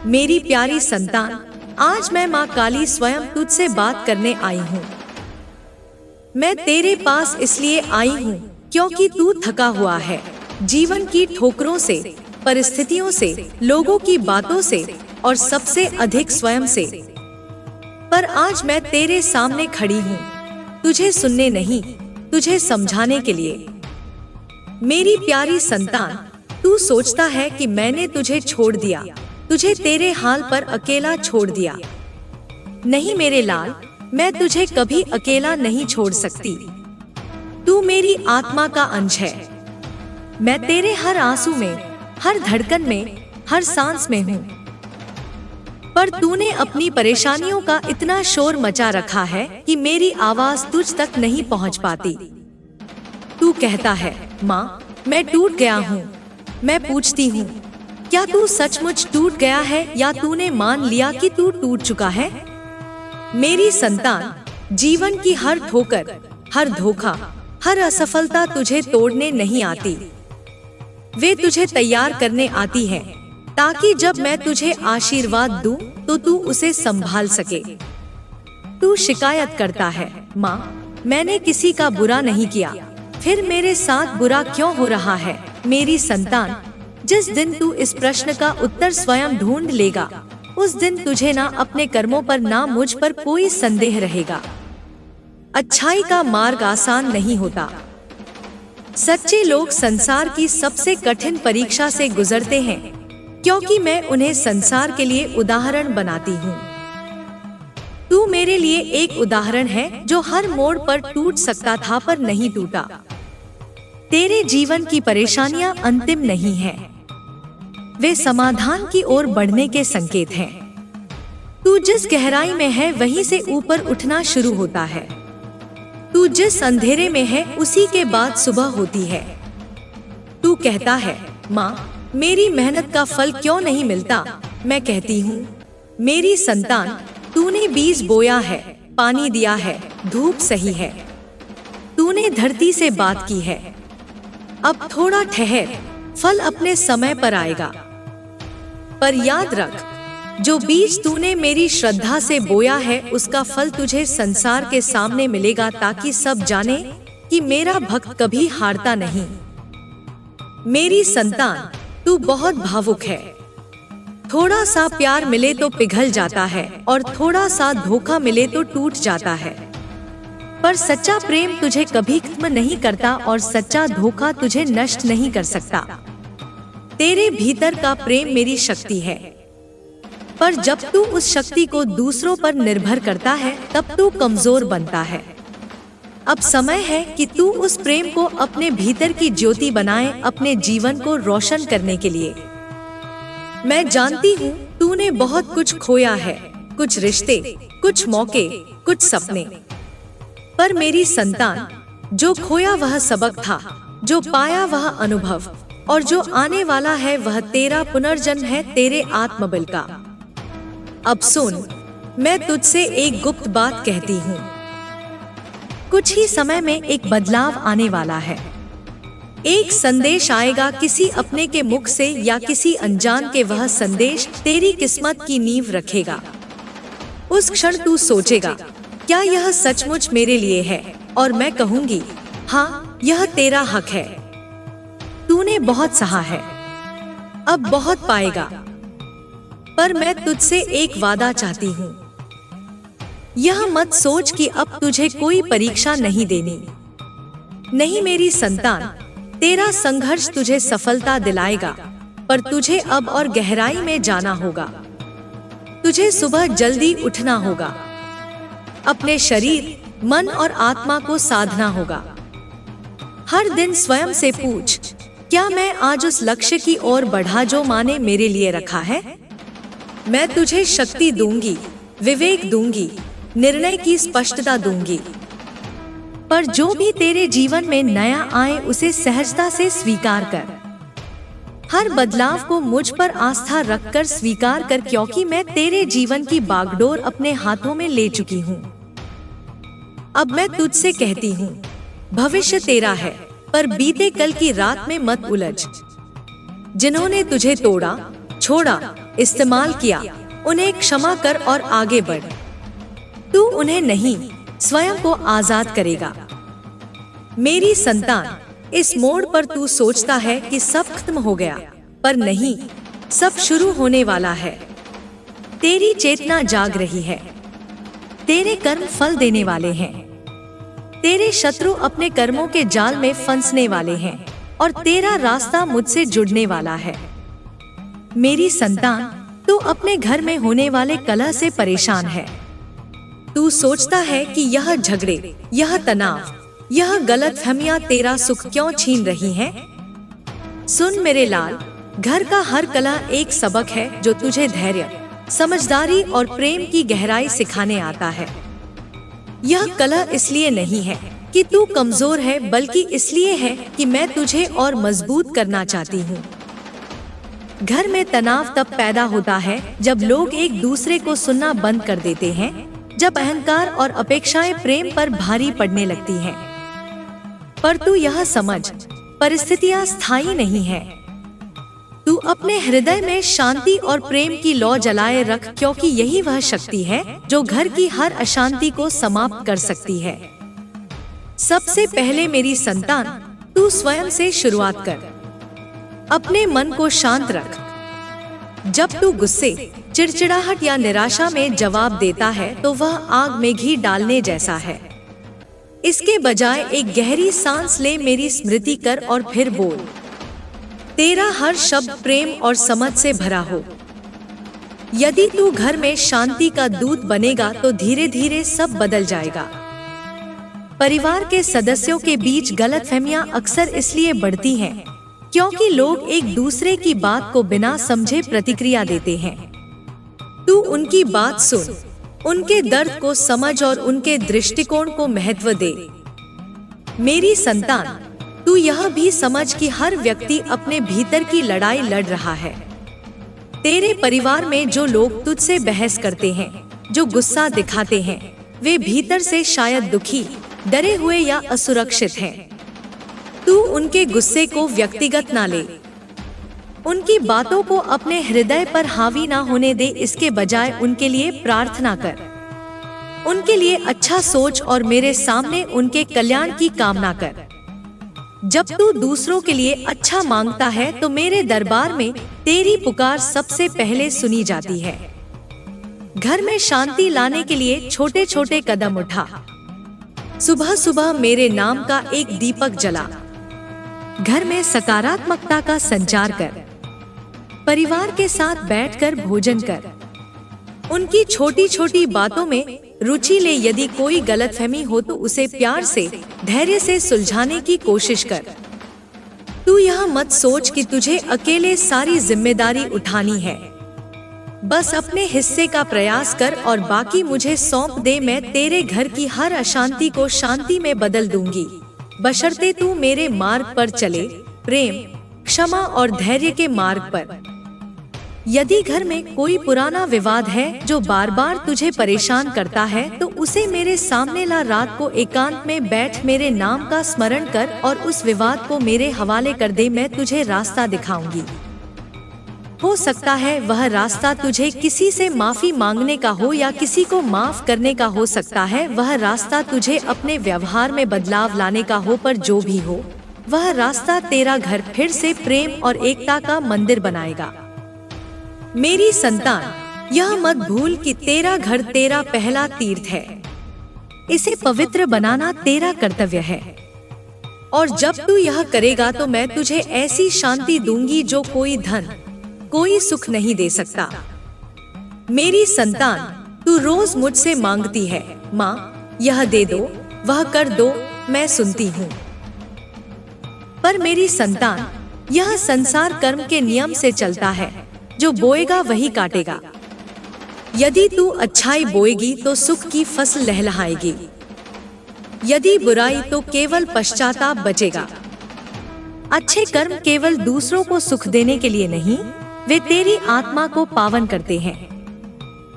मेरी प्यारी संतान, आज मैं माँ काली स्वयं तुझसे बात करने आई हूँ। मैं तेरे पास इसलिए आई हूँ क्योंकि तू थका हुआ है, जीवन की ठोकरों से, परिस्थितियों से, लोगों की बातों से और सबसे अधिक स्वयं से। पर आज मैं तेरे सामने खड़ी हूँ, तुझे सुनने नहीं, तुझे समझाने के लिए। मेरी प्यारी संतान, तू सोचता है कि मैंने तुझे छोड़ दिया, तुझे तेरे हाल पर अकेला छोड़ दिया। नहीं मेरे लाल, मैं तुझे कभी अकेला नहीं छोड़ सकती। तू मेरी आत्मा का अंश है। मैं तेरे हर आंसू में, हर धड़कन में, हर सांस में हूँ। पर तूने अपनी परेशानियों का इतना शोर मचा रखा है कि मेरी आवाज तुझ तक नहीं पहुँच पाती। तू कहता है, माँ मैं टूट गया हूँ। मैं पूछती हूँ, क्या तू सचमुच टूट गया है या तूने मान लिया कि तू टूट चुका है? मेरी संतान, जीवन की हर ठोकर, हर धोखा, हर असफलता तुझे तोड़ने नहीं आती। वे तुझे तैयार करने आती है, ताकि जब मैं तुझे आशीर्वाद दूं तो तू उसे संभाल सके। तू शिकायत करता है, माँ मैंने किसी का बुरा नहीं किया, फिर मेरे साथ बुरा क्यों हो रहा है? मेरी संतान, जिस दिन तू इस प्रश्न का उत्तर स्वयं ढूंढ लेगा, उस दिन तुझे ना अपने कर्मों पर ना मुझ पर कोई संदेह रहेगा। अच्छाई का मार्ग आसान नहीं होता। सच्चे लोग संसार की सबसे कठिन परीक्षा से गुजरते हैं, क्योंकि मैं उन्हें संसार के लिए उदाहरण बनाती हूँ। तू मेरे लिए एक उदाहरण है जो हर मोड़ पर टूट सकता था पर नहीं टूटा। तेरे जीवन की परेशानियां अंतिम नहीं हैं, वे समाधान की ओर बढ़ने के संकेत हैं। तू जिस गहराई में है वहीं से ऊपर उठना शुरू होता है। तू जिस अंधेरे में है उसी के बाद सुबह होती है। तू कहता है, माँ मेरी मेहनत का फल क्यों नहीं मिलता? मैं कहती हूँ, मेरी संतान, तूने बीज बोया है, पानी दिया है, धूप सही है, तूने धरती से बात की है। अब थोड़ा ठहर, फल अपने समय पर आएगा। पर याद रख, जो बीज तूने मेरी श्रद्धा से बोया है उसका फल तुझे संसार के सामने मिलेगा, ताकि सब जाने कि मेरा भक्त कभी हारता नहीं। मेरी संतान, तू बहुत भावुक है। थोड़ा सा प्यार मिले तो पिघल जाता है और थोड़ा सा धोखा मिले तो टूट जाता है। पर सच्चा प्रेम तुझे कभी खत्म नहीं करता और सच्चा धोखा तुझे नष्ट नहीं कर सकता। तेरे भीतर का प्रेम मेरी शक्ति है, पर जब तू उस शक्ति को दूसरों पर निर्भर करता है तब तू कमजोर बनता है। अब समय है कि तू उस प्रेम को अपने भीतर की ज्योति बनाए, अपने जीवन को रोशन करने के लिए। मैं जानती हूँ तूने बहुत कुछ खोया है, कुछ रिश्ते, कुछ मौके, कुछ सपने। पर मेरी संतान, जो खोया वह सबक था, जो पाया वह अनुभव, और जो आने वाला है वह तेरा पुनर्जन्म है, तेरे आत्मबल का। अब सुन, मैं तुझसे एक गुप्त बात कहती हूँ। कुछ ही समय में एक बदलाव आने वाला है। एक संदेश आएगा किसी अपने के मुख से या किसी अनजान के। वह संदेश तेरी किस्मत की नींव रखेगा। उस क्षण तू सोचेगा, क्या यह सचमुच मेरे लिए है? और मैं कहूंगी, हाँ, यह तेरा हक है। तूने बहुत सहा है, अब बहुत पाएगा। पर मैं तुझसे एक वादा चाहती हूँ। यह मत सोच कि अब तुझे कोई परीक्षा नहीं देनी। नहीं मेरी संतान, तेरा संघर्ष तुझे सफलता दिलाएगा, पर तुझे अब और गहराई में जाना होगा। तुझे सुबह जल्दी उठना होगा, अपने शरीर, मन और आत्मा को साधना होगा। हर दिन स्वयं से पूछ, क्या मैं आज उस लक्ष्य की ओर बढ़ा जो माँ ने मेरे लिए रखा है? मैं तुझे शक्ति दूंगी, विवेक दूंगी, निर्णय की स्पष्टता दूंगी। पर जो भी तेरे जीवन में नया आए उसे सहजता से स्वीकार कर। हर बदलाव को मुझ पर आस्था रखकर स्वीकार कर, क्योंकि मैं तेरे जीवन की बागडोर अपने हाथों में ले चुकी हूँ। अब मैं तुझसे कहती हूँ, भविष्य तेरा है, पर बीते कल की रात में मत उलझ। जिन्होंने तुझे तोड़ा, छोड़ा इस्तेमाल किया, उन्हें क्षमा कर और आगे बढ़। तू उन्हें नहीं, स्वयं को आजाद करेगा। मेरी संतान, इस मोड़ पर तू सोचता है कि सब खत्म हो गया, पर नहीं, सब शुरू होने वाला है। तेरी चेतना जाग रही है। तेरे कर्म फल देने वाले हैं। तेरे शत्रु अपने कर्मों के जाल में फंसने वाले हैं और तेरा रास्ता मुझसे जुड़ने वाला है। मेरी संतान, तू अपने घर में होने वाले कलह से परेशान है। तू सोचता है कि यह झगड़े, यह तनाव, यह गलतफहमियां तेरा सुख क्यों छीन रही हैं? सुन मेरे लाल, घर का हर कलह एक सबक है जो तुझे धैर्य, समझदारी और प्रेम की गहराई सिखाने आता है। यह कलह इसलिए नहीं है कि तू कमजोर है, बल्कि इसलिए है कि मैं तुझे और मजबूत करना चाहती हूँ। घर में तनाव तब पैदा होता है जब लोग एक दूसरे को सुनना बंद कर देते हैं, जब अहंकार और अपेक्षाएं प्रेम पर भारी पड़ने लगती हैं। पर तू यह समझ, परिस्थितियां स्थायी नहीं है। तू अपने हृदय में शांति और प्रेम की लौ जलाए रख, क्योंकि यही वह शक्ति है जो घर की हर अशांति को समाप्त कर सकती है। सबसे पहले मेरी संतान, तू स्वयं से शुरुआत कर। अपने मन को शांत रख। जब तू गुस्से, चिड़चिड़ाहट या निराशा में जवाब देता है तो वह आग में घी डालने जैसा है। इसके बजाय एक गहरी सांस ले, मेरी स्मृति कर और फिर बोल। तेरा हर शब्द प्रेम और समझ से भरा हो। यदि तू घर में शांति का दूत बनेगा तो धीरे धीरे सब बदल जाएगा। परिवार के सदस्यों के बीच गलतफहमियां अक्सर इसलिए बढ़ती हैं क्योंकि लोग एक दूसरे की बात को बिना समझे प्रतिक्रिया देते हैं। तू उनकी बात सुन, उनके दर्द को समझ और उनके दृष्टिकोण को महत्व दे। मेरी संतान, तू यह भी समझ कि हर व्यक्ति अपने भीतर की लड़ाई लड़ रहा है। तेरे परिवार में जो लोग तुझसे बहस करते हैं, जो गुस्सा दिखाते हैं, वे भीतर से शायद दुखी, डरे हुए या असुरक्षित हैं। तू उनके गुस्से को व्यक्तिगत ना ले। उनकी बातों को अपने हृदय पर हावी ना होने दे, इसके बजाय उनके लिए प्रार्थना कर। उनके लिए अच्छा सोच और मेरे सामने उनके कल्याण की कामना कर। जब तू दूसरों के लिए अच्छा मांगता है तो मेरे दरबार में तेरी पुकार सबसे पहले सुनी जाती है। घर में शांति लाने के लिए छोटे छोटे कदम उठा। सुबह सुबह मेरे नाम का एक दीपक जला। घर में सकारात्मकता का संचार कर। परिवार के साथ बैठकर भोजन कर। उनकी छोटी छोटी बातों में रुचि ले। यदि कोई गलतफहमी हो तो उसे प्यार से, धैर्य से सुलझाने की कोशिश कर। तू यह मत सोच कि तुझे अकेले सारी जिम्मेदारी उठानी है। बस अपने हिस्से का प्रयास कर और बाकी मुझे सौंप दे। मैं तेरे घर की हर अशांति को शांति में बदल दूंगी, बशर्ते तू मेरे मार्ग पर चले, प्रेम, क्षमा और धैर्य के मार्ग पर। यदि घर में कोई पुराना विवाद है जो बार बार तुझे परेशान करता है तो उसे मेरे सामने ला। रात को एकांत में बैठ मेरे नाम का स्मरण कर और उस विवाद को मेरे हवाले कर दे। मैं तुझे रास्ता दिखाऊंगी। हो सकता है वह रास्ता तुझे किसी से माफी मांगने का हो या किसी को माफ करने का हो सकता है वह रास्ता तुझे अपने व्यवहार में बदलाव लाने का हो, पर जो भी हो वह रास्ता तेरा घर फिर से प्रेम और एकता का मंदिर बनाएगा। मेरी संतान, यह मत भूल कि तेरा घर तेरा पहला तीर्थ है। इसे पवित्र बनाना तेरा कर्तव्य है। और जब तू यह करेगा तो मैं तुझे ऐसी शांति दूंगी जो कोई धन, कोई सुख नहीं दे सकता। मेरी संतान, तू रोज मुझसे मांगती है, माँ यह दे दो, वह कर दो, मैं सुनती हूँ। पर मेरी संतान, यह संसार कर्म के नियम से चलता है। जो बोएगा वही काटेगा। यदि तू अच्छाई बोएगी तो सुख की फसल लहलहाएगी। यदि बुराई तो केवल पश्चाताप बचेगा। अच्छे कर्म केवल दूसरों को सुख देने के लिए नहीं, वे तेरी आत्मा को पावन करते हैं।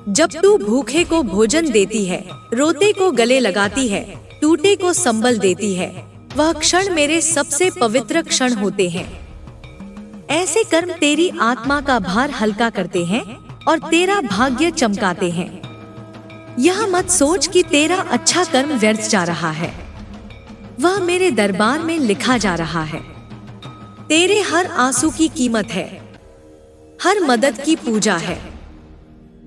जब तू भूखे को भोजन देती है, रोते को गले लगाती है, टूटे को संबल देती है, वह क्षण मेरे सबसे पवित्र क्षण होते हैं। ऐसे कर्म तेरी आत्मा का भार हल्का करते हैं और तेरा भाग्य चमकाते हैं। यह मत सोच कि तेरा अच्छा कर्म व्यर्थ जा रहा है, वह मेरे दरबार में लिखा जा रहा है। तेरे हर आंसू की कीमत है, हर मदद की पूजा है।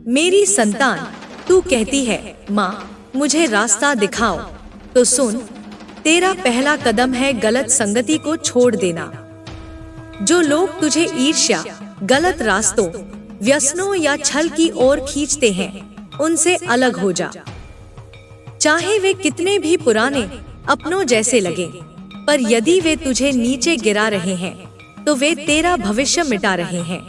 मेरी संतान, तू कहती है माँ मुझे रास्ता दिखाओ, तो सुन, तेरा पहला कदम है गलत संगति को छोड़ देना। जो लोग तुझे ईर्ष्या, गलत रास्तों, व्यसनों या छल की ओर खींचते हैं, उनसे अलग हो जा। चाहे वे कितने भी पुराने अपनों जैसे लगे, पर यदि वे तुझे नीचे गिरा रहे हैं तो वे तेरा भविष्य मिटा रहे हैं।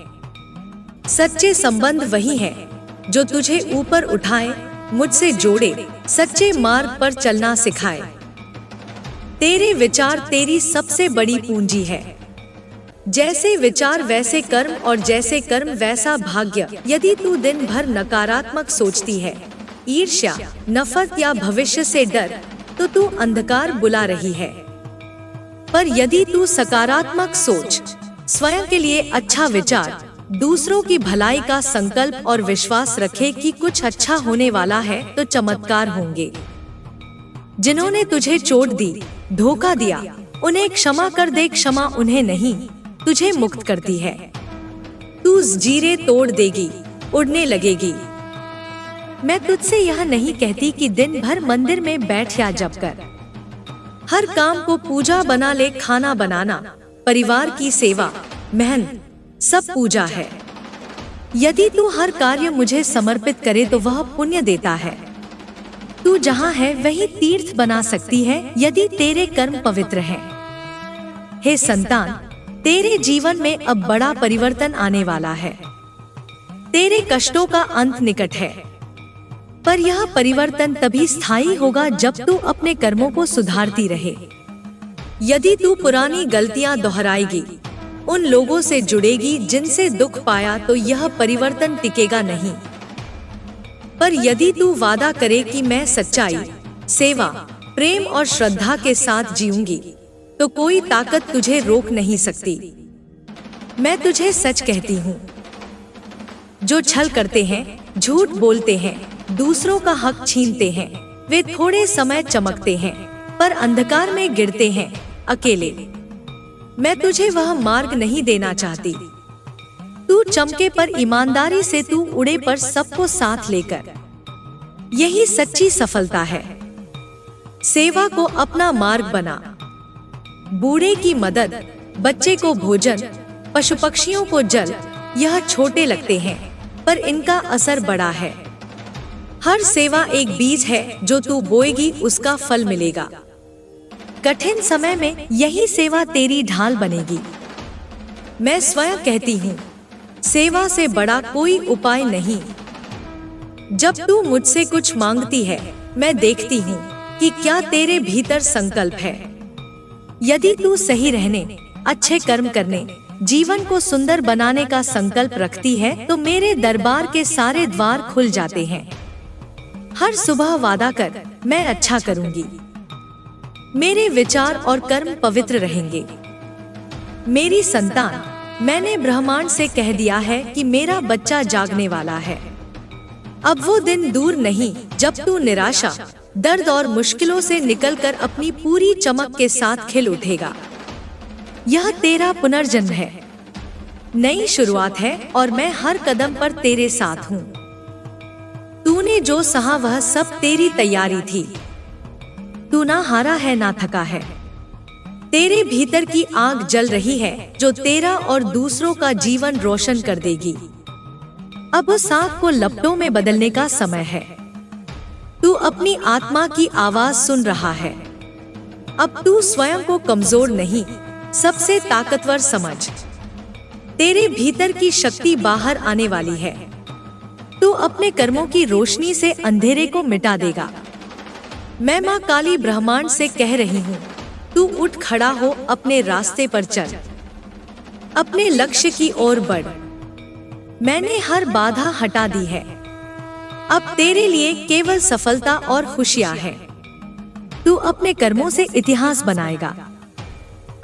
सच्चे संबंध वही हैं जो तुझे ऊपर उठाए, मुझसे जोड़े, सच्चे मार्ग पर चलना सिखाए। तेरे विचार तेरी सबसे बड़ी पूंजी है। जैसे विचार वैसे कर्म और जैसे कर्म वैसा भाग्य। यदि तू दिन भर नकारात्मक सोचती है, ईर्ष्या, नफरत या भविष्य से डर, तो तू अंधकार बुला रही है। पर यदि तू सकारात्मक सोच, स्वयं के लिए अच्छा विचार, दूसरों की भलाई का संकल्प और विश्वास रखे कि कुछ अच्छा होने वाला है, तो चमत्कार होंगे। जिन्होंने तुझे चोट दी, धोखा दिया, उन्हें क्षमा कर दे। क्षमा उन्हें नहीं, तुझे मुक्त करती है। तू जंजीरें तोड़ देगी, उड़ने लगेगी। मैं तुझसे यह नहीं कहती कि दिन भर मंदिर में बैठ या जप कर। हर काम को पूजा बना ले। खाना बनाना, परिवार की सेवा, मेहनत, सब पूजा है। यदि तू हर कार्य मुझे समर्पित करे तो वह पुण्य देता है। तू जहाँ है वही तीर्थ बना सकती है यदि तेरे कर्म पवित्र हैं। हे संतान, तेरे जीवन में अब बड़ा परिवर्तन आने वाला है। तेरे कष्टों का अंत निकट है, पर यह परिवर्तन तभी स्थायी होगा जब तू अपने कर्मों को सुधारती रहे। यदि तू पुरानी गलतियां दोहराएगी, उन लोगों से जुड़ेगी जिनसे दुख पाया, तो यह परिवर्तन टिकेगा नहीं। पर यदि तू वादा करे कि मैं सच्चाई, सेवा, प्रेम और श्रद्धा के साथ जीऊंगी, तो कोई ताकत तुझे रोक नहीं सकती। मैं तुझे सच कहती हूँ, जो छल करते हैं, झूठ बोलते हैं, दूसरों का हक छीनते हैं, वे थोड़े समय चमकते हैं पर अंधकार में गिरते हैं अकेले। मैं तुझे वह मार्ग नहीं देना चाहती। तू चमके पर ईमानदारी से, तू उड़े पर सबको साथ लेकर। यही सच्ची सफलता है। सेवा को अपना मार्ग बना। बूढ़े की मदद, बच्चे को भोजन, पशु पक्षियों को जल, यह छोटे लगते हैं पर इनका असर बड़ा है। हर सेवा एक बीज है, जो तू बोएगी उसका फल मिलेगा। कठिन समय में यही सेवा तेरी ढाल बनेगी। मैं स्वयं कहती हूँ, सेवा से बड़ा कोई उपाय नहीं। जब तू मुझसे कुछ मांगती है, मैं देखती हूँ कि क्या तेरे भीतर संकल्प है। यदि तू सही रहने, अच्छे कर्म करने, जीवन को सुंदर बनाने का संकल्प रखती है, तो मेरे दरबार के सारे द्वार खुल जाते हैं। हर सुबह वादा कर, मैं अच्छा करूंगी। मेरे विचार और कर्म पवित्र रहेंगे। मेरी संतान, मैंने ब्रह्मांड से कह दिया है कि मेरा बच्चा जागने वाला है। अब वो दिन दूर नहीं जब तू निराशा, दर्द और मुश्किलों से निकलकर अपनी पूरी चमक के साथ खिल उठेगा। यह तेरा पुनर्जन्म है, नई शुरुआत है और मैं हर कदम पर तेरे साथ हूँ। तूने जो सहा वह सब तेरी तैयारी थी। तू ना हारा है ना थका है। तेरे भीतर की आग जल रही है जो तेरा और दूसरों का जीवन रोशन कर देगी। अब उस आग को लपटों में बदलने का समय है। तू अपनी आत्मा की आवाज सुन रहा है। अब तू स्वयं को कमजोर नहीं, सबसे ताकतवर समझ। तेरे भीतर की शक्ति बाहर आने वाली है। तू अपने कर्मों की रोशनी से अंधेरे को मिटा देगा। मैं माँ काली ब्रह्मांड से कह रही हूँ, तू उठ खड़ा हो, अपने रास्ते पर चल, अपने लक्ष्य की ओर बढ़। मैंने हर बाधा हटा दी है। अब तेरे लिए केवल सफलता और खुशियां हैं। तू अपने कर्मों से इतिहास बनाएगा।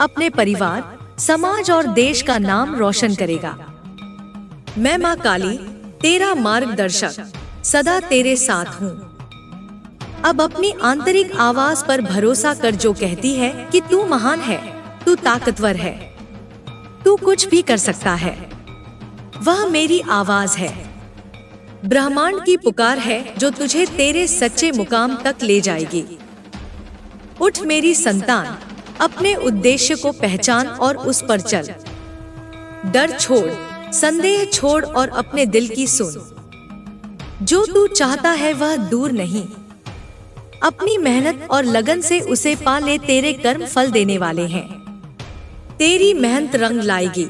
अपने परिवार, समाज और देश का नाम रोशन करेगा। मैं माँ काली, तेरा मार्गदर्शक, सदा तेरे साथ हूँ। अब अपनी आंतरिक आवाज पर भरोसा कर जो कहती है कि तू महान है, तू ताकतवर है, तू कुछ भी कर सकता है। वह मेरी आवाज है, ब्रह्मांड की पुकार है जो तुझे तेरे सच्चे मुकाम तक ले जाएगी। उठ मेरी संतान, अपने उद्देश्य को पहचान और उस पर चल। डर छोड़, संदेह छोड़ और अपने दिल की सुन। जो तू चाहता है वह दूर नहीं। अपनी मेहनत और लगन से उसे पा ले, तेरे कर्म फल देने वाले हैं। तेरी मेहनत रंग लाएगी,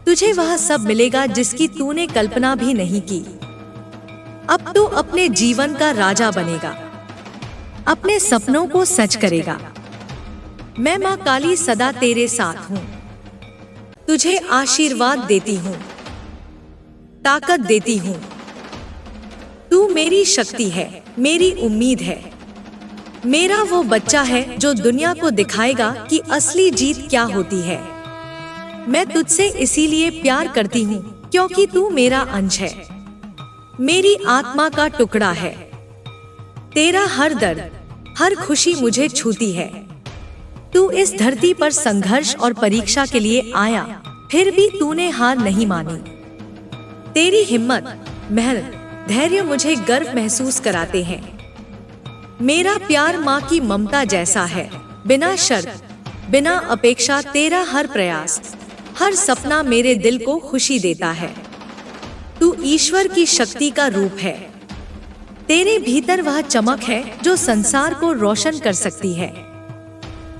तुझे वह सब मिलेगा जिसकी तूने कल्पना भी नहीं की। अब तू अपने जीवन का राजा बनेगा, अपने सपनों को सच करेगा। मैं माँ काली सदा तेरे साथ हूँ, तुझे आशीर्वाद देती हूँ, ताकत देती हूँ। तू मेरी शक्ति है, मेरी उम्मीद है। मेरा वो बच्चा है जो दुनिया को दिखाएगा कि असली जीत क्या होती है। मैं तुझसे इसीलिए प्यार करती हूँ क्योंकि तू मेरा अंश है, मेरी आत्मा का टुकड़ा है। तेरा हर दर्द, हर खुशी मुझे छूती है। तू इस धरती पर संघर्ष और परीक्षा के लिए आया, फिर भी तूने हार नहीं मानी। तेरी हिम्मत, मेहनत, धैर्य मुझे गर्व महसूस कराते हैं। मेरा प्यार माँ की ममता जैसा है, बिना शर्त, बिना अपेक्षा। तेरा हर प्रयास, हर सपना मेरे दिल को खुशी देता है। तू ईश्वर की शक्ति का रूप है। तेरे भीतर वह चमक है जो संसार को रोशन कर सकती है।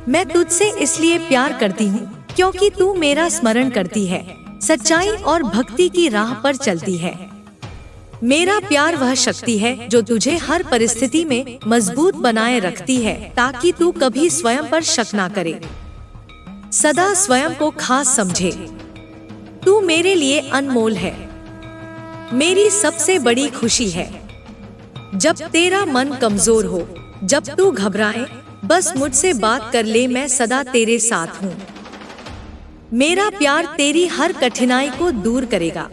मैं तुझसे इसलिए प्यार करती हूँ क्योंकि तू मेरा स्मरण करती है, सच्चाई और भक्ति की राह पर चलती है। मेरा प्यार वह शक्ति है जो तुझे हर परिस्थिति में मजबूत बनाए रखती है, ताकि तू कभी स्वयं पर शक ना करे, सदा स्वयं को खास समझे। तू मेरे लिए अनमोल है, मेरी सबसे बड़ी खुशी है। जब तेरा मन कमजोर हो, जब तू घबराए, बस मुझसे बात कर ले, मैं सदा तेरे साथ हूँ। मेरा प्यार तेरी हर कठिनाई को दूर करेगा,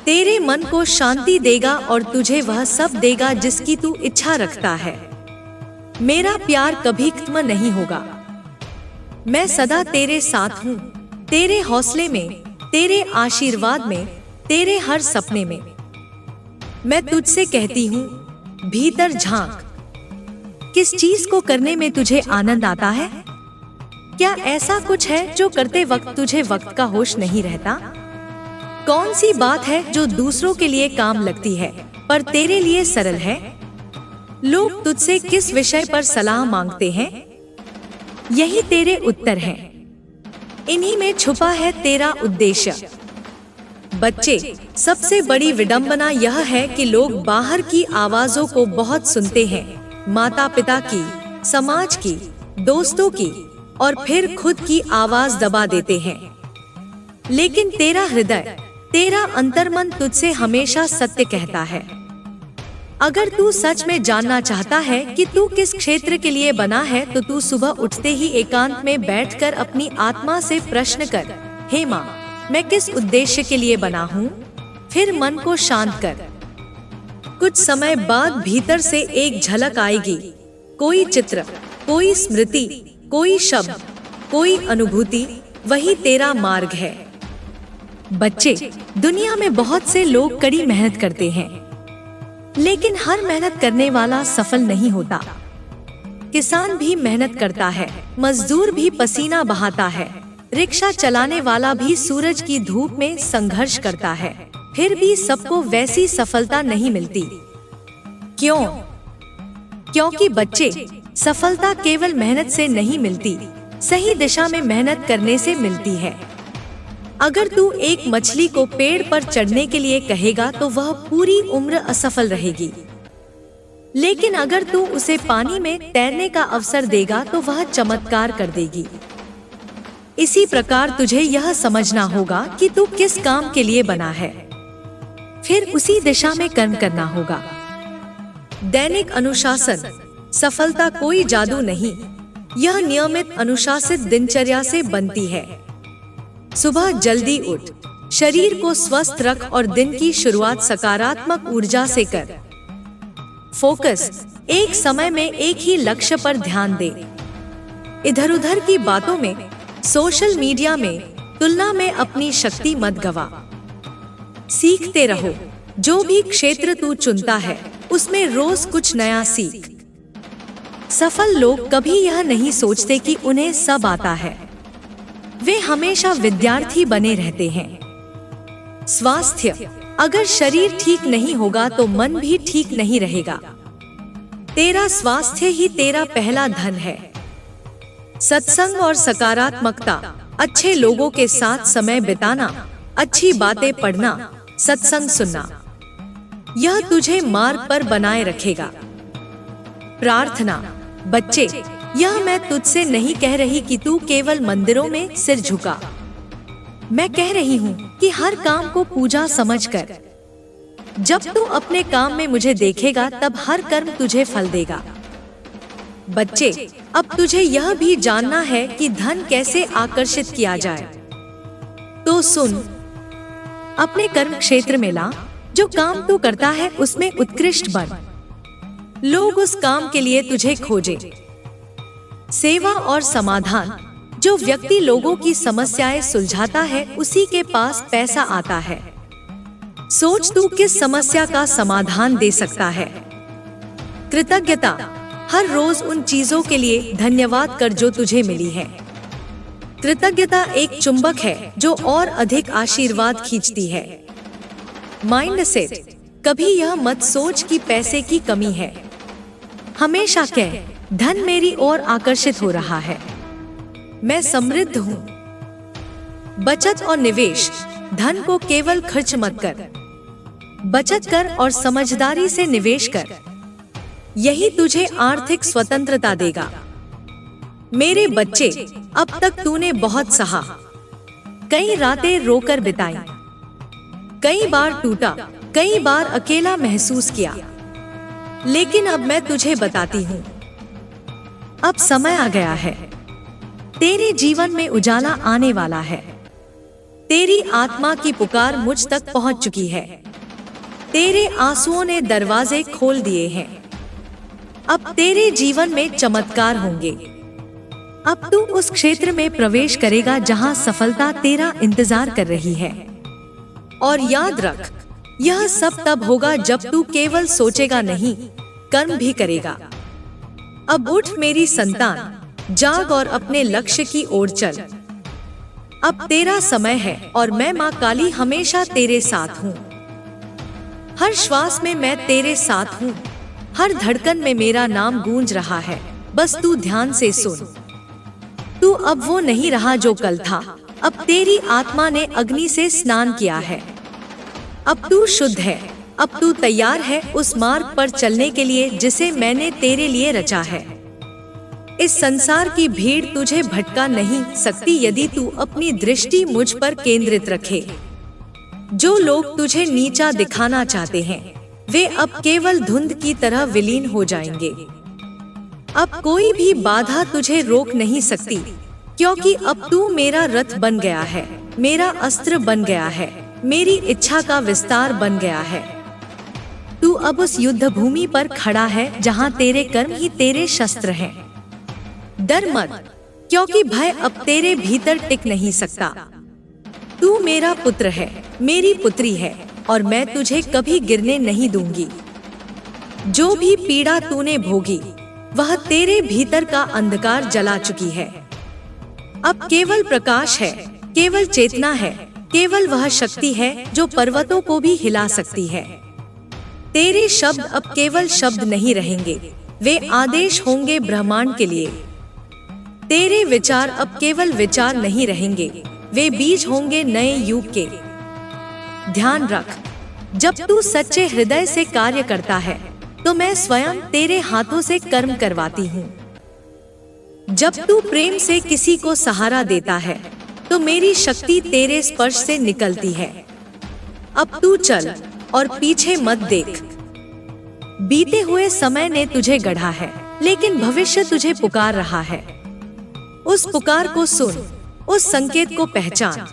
तेरे मन को शांति देगा और तुझे वह सब देगा जिसकी तू इच्छा रखता है। मेरा प्यार कभी खत्म नहीं होगा। मैं सदा तेरे साथ हूँ, तेरे हौसले में, तेरे आशीर्वाद में, तेरे हर सपने में। मैं तुझसे कहती हूँ, भीतर झांक। किस चीज को करने में तुझे आनंद आता है? क्या ऐसा कुछ है जो करते वक्त तुझे वक्त का होश नहीं रहता? कौन सी बात है जो दूसरों के लिए काम लगती है पर तेरे लिए सरल है? लोग तुझसे किस विषय पर सलाह मांगते हैं? यही तेरे उत्तर हैं। इन्हीं में छुपा है तेरा उद्देश्य। बच्चे, सबसे बड़ी विडंबना यह है कि लोग बाहर की आवाजों को बहुत सुनते हैं, माता पिता की, समाज की, दोस्तों की, और फिर खुद की आवाज दबा देते हैं। लेकिन तेरा हृदय, तेरा अंतर्मन तुझसे हमेशा सत्य कहता है। अगर तू सच में जानना चाहता है कि तू किस क्षेत्र के लिए बना है, तो तू सुबह उठते ही एकांत में बैठकर अपनी आत्मा से प्रश्न कर, हे माँ, मैं किस उद्देश्य के लिए बना हूँ? फिर मन को शांत कर। कुछ समय बाद भीतर से एक झलक आएगी, कोई चित्र, कोई स्मृति, कोई शब्द, कोई अनुभूति। वही तेरा मार्ग है। बच्चे, दुनिया में बहुत से लोग कड़ी मेहनत करते हैं, लेकिन हर मेहनत करने वाला सफल नहीं होता। किसान भी मेहनत करता है, मजदूर भी पसीना बहाता है, रिक्शा चलाने वाला भी सूरज की धूप में संघर्ष करता है, फिर भी सबको वैसी सफलता नहीं मिलती। क्यों? क्योंकि बच्चे, सफलता केवल मेहनत से नहीं मिलती, सही दिशा में मेहनत करने से मिलती है। अगर तू एक मछली को पेड़ पर चढ़ने के लिए कहेगा तो वह पूरी उम्र असफल रहेगी, लेकिन अगर तू उसे पानी में तैरने का अवसर देगा तो वह चमत्कार कर देगी। इसी प्रकार तुझे यह समझना होगा कि तू किस काम के लिए बना है, फिर उसी दिशा में कर्म करना होगा। दैनिक अनुशासन, सफलता कोई जादू नहीं, यह नियमित अनुशासित दिनचर्या से बनती है। सुबह जल्दी उठ, शरीर को स्वस्थ रख और दिन की शुरुआत सकारात्मक ऊर्जा से कर। फोकस, एक समय में एक ही लक्ष्य पर ध्यान दे। इधर उधर की बातों में, सोशल मीडिया में तुलना में अपनी शक्ति मत गवा। सीखते रहो, जो भी क्षेत्र तू चुनता है उसमें रोज कुछ नया सीख। सफल लोग कभी यह नहीं सोचते कि उन्हें सब आता है, वे हमेशा विद्यार्थी बने रहते हैं। स्वास्थ्य, अगर शरीर ठीक नहीं होगा तो मन भी ठीक नहीं रहेगा। तेरा स्वास्थ्य ही तेरा पहला धन है। सत्संग और सकारात्मकता, अच्छे लोगों के साथ समय बिताना, अच्छी बातें पढ़ना, सत्संग सुनना, यह तुझे मार्ग पर बनाए रखेगा। प्रार्थना, बच्चे, यह मैं तुझसे नहीं कह रही कि तू केवल मंदिरों में सिर झुका। मैं कह रही हूँ कि हर काम को पूजा समझकर। जब तू अपने काम में मुझे देखेगा तब हर कर्म तुझे फल देगा। बच्चे, अब तुझे यह भी जानना है कि धन कैसे आकर्षित किया जाए। तो सुन, अपने कर्म क्षेत्र में ला, जो काम तू करता है उसमें उत्कृष्ट बन। लोग उस काम के लिए तुझे खोजे। सेवा और समाधान, जो व्यक्ति लोगों की समस्याएं सुलझाता है उसी के पास पैसा आता है। सोच, तू किस समस्या का समाधान दे सकता है। कृतज्ञता, हर रोज उन चीजों के लिए धन्यवाद कर जो तुझे मिली है। कृतज्ञता एक चुंबक है जो और अधिक आशीर्वाद खींचती है। माइंडसेट, कभी यह मत सोच कि पैसे की कमी है। हमेशा कह, धन मेरी ओर आकर्षित हो रहा है, मैं समृद्ध हूँ। बचत और निवेश, धन को केवल खर्च मत कर, बचत कर और समझदारी से निवेश कर। यही तुझे आर्थिक स्वतंत्रता देगा। मेरे बच्चे, अब तक तूने बहुत सहा, कई रातें रोकर बिताई, कई बार टूटा, कई बार अकेला महसूस किया, लेकिन अब मैं तुझे बताती हूँ, अब समय आ गया है। तेरे जीवन में उजाला आने वाला है। तेरी आत्मा की पुकार मुझ तक पहुँच चुकी है। तेरे आंसुओं ने दरवाजे खोल दिए हैं। अब तेरे जीवन में चमत्कार होंगे। अब तू उस क्षेत्र में प्रवेश करेगा जहां सफलता तेरा इंतजार कर रही है। और याद रख, यह सब तब होगा जब तू केवल सोचेगा नहीं, कर्म भी करेगा। अब उठ मेरी संतान, जाग और अपने लक्ष्य की ओर चल। अब तेरा समय है और मैं माँ काली हमेशा तेरे साथ हूँ। हर श्वास में मैं तेरे साथ हूँ, हर धड़कन में मेरा नाम गूंज रहा है। बस तू ध्यान से सुन। तू अब वो नहीं रहा जो कल था। अब तेरी आत्मा ने अग्नि से स्नान किया है। अब तू शुद्ध है। अब तू तैयार है उस मार्ग पर चलने के लिए जिसे मैंने तेरे लिए रचा है। इस संसार की भीड़ तुझे भटका नहीं सकती यदि तू अपनी दृष्टि मुझ पर केंद्रित रखे। जो लोग तुझे नीचा दिखाना चाहते हैं, वे अब केवल धुंध की तरह विलीन हो जाएंगे। अब कोई भी बाधा तुझे रोक नहीं सकती, क्योंकि अब तू मेरा रथ बन गया है, मेरा अस्त्र बन गया है, मेरी इच्छा का विस्तार बन गया है। तू अब उस युद्ध भूमि पर खड़ा है जहां तेरे कर्म ही तेरे शस्त्र हैं। डर मत, क्योंकि भय अब तेरे भीतर टिक नहीं सकता। तू मेरा पुत्र है, मेरी पुत्री है, और मैं तुझे कभी गिरने नहीं दूंगी। जो भी पीड़ा तूने भोगी, वह तेरे भीतर का अंधकार जला चुकी है। अब केवल प्रकाश है, केवल चेतना है, केवल वह शक्ति है जो पर्वतों को भी हिला सकती है। तेरे शब्द अब केवल शब्द नहीं रहेंगे, वे आदेश होंगे ब्रह्मांड के लिए। तेरे विचार अब केवल विचार नहीं रहेंगे, वे बीज होंगे नए युग के। ध्यान रख, जब तू सच्चे हृदय से कार्य करता है तो मैं स्वयं तेरे हाथों से कर्म करवाती हूँ। जब तू प्रेम से किसी को सहारा देता है तो मेरी शक्ति तेरे स्पर्श से निकलती है। अब तू चल और पीछे मत देख। बीते हुए समय ने तुझे गढ़ा है, लेकिन भविष्य तुझे पुकार रहा है। उस पुकार को सुन, उस संकेत को पहचान।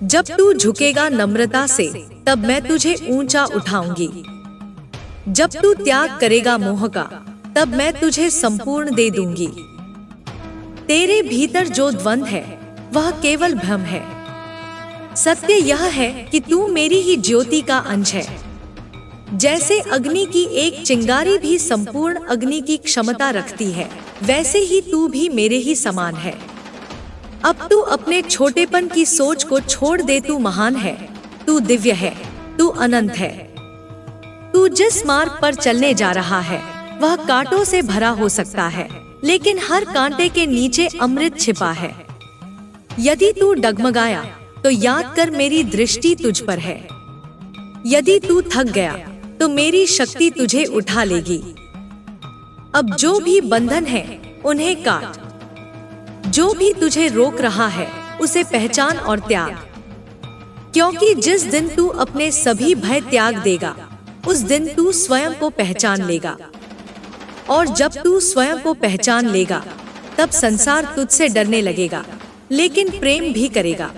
जब तू झुकेगा नम्रता से, तब मैं तुझे ऊंचा उठाऊंगी। जब तू त्याग करेगा मोह का, तब मैं तुझे संपूर्ण दे दूंगी। तेरे भीतर जो द्वंद्व है वह केवल भ्रम है। सत्य यह है कि तू मेरी ही ज्योति का अंश है। जैसे अग्नि की एक चिंगारी भी संपूर्ण अग्नि की क्षमता रखती है, वैसे ही तू भी मेरे ही समान है। अब तू अपने छोटेपन की सोच को छोड़ दे। तू महान है, तू दिव्य है, तू अनंत है। तू जिस मार्ग पर चलने जा रहा है वह कांटों से भरा हो सकता है, लेकिन हर कांटे के नीचे अमृत छिपा है। यदि तू डगमगाया तो याद कर मेरी दृष्टि तुझ पर है। यदि तू थक गया तो मेरी शक्ति तुझे उठा लेगी। अब जो भी बंधन है उन्हें काट। जो भी तुझे रोक रहा है उसे पहचान और त्याग। क्योंकि जिस दिन तू अपने सभी भय त्याग देगा, उस दिन तू स्वयं को पहचान लेगा। और जब तू स्वयं को पहचान लेगा, तब संसार तुझसे डरने लगेगा, लेकिन प्रेम भी करेगा।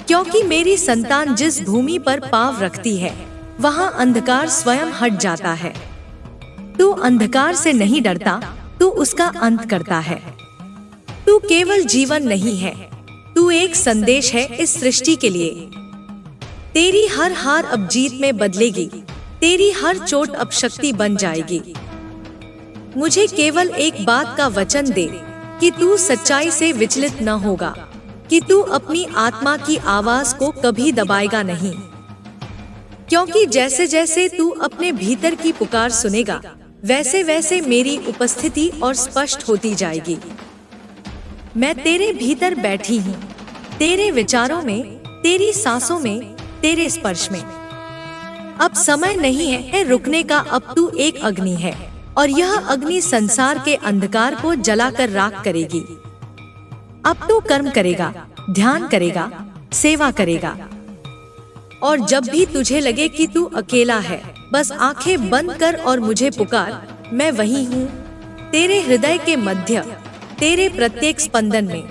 क्योंकि मेरी संतान जिस भूमि पर पाँव रखती है, वहाँ अंधकार स्वयं हट जाता है। तू अंधकार से नहीं डरता, तू उसका अंत करता है। तू केवल जीवन नहीं है, तू एक संदेश है इस सृष्टि के लिए। तेरी हर हार अब जीत में बदलेगी, तेरी हर चोट अब शक्ति बन जाएगी। मुझे केवल एक बात का वचन दे कि तू सच्चाई से विचलित न होगा, कि तू अपनी आत्मा की आवाज को कभी दबाएगा नहीं। क्योंकि जैसे जैसे तू अपने भीतर की पुकार सुनेगा, वैसे वैसे मेरी उपस्थिति और स्पष्ट होती जाएगी। मैं तेरे भीतर बैठी हूँ, तेरे विचारों में, तेरी सांसों में, तेरे स्पर्श में। अब समय नहीं है रुकने का, अब तू एक अग्नि है और यह अग्नि संसार के अंधकार को जलाकर राख करेगी। अब तू कर्म करेगा, ध्यान करेगा, सेवा करेगा। और जब भी तुझे लगे कि तू अकेला है, बस आंखें बंद कर और मुझे पुकार। मैं वही हूँ, तेरे हृदय के मध्य, तेरे प्रत्येक स्पंदन में।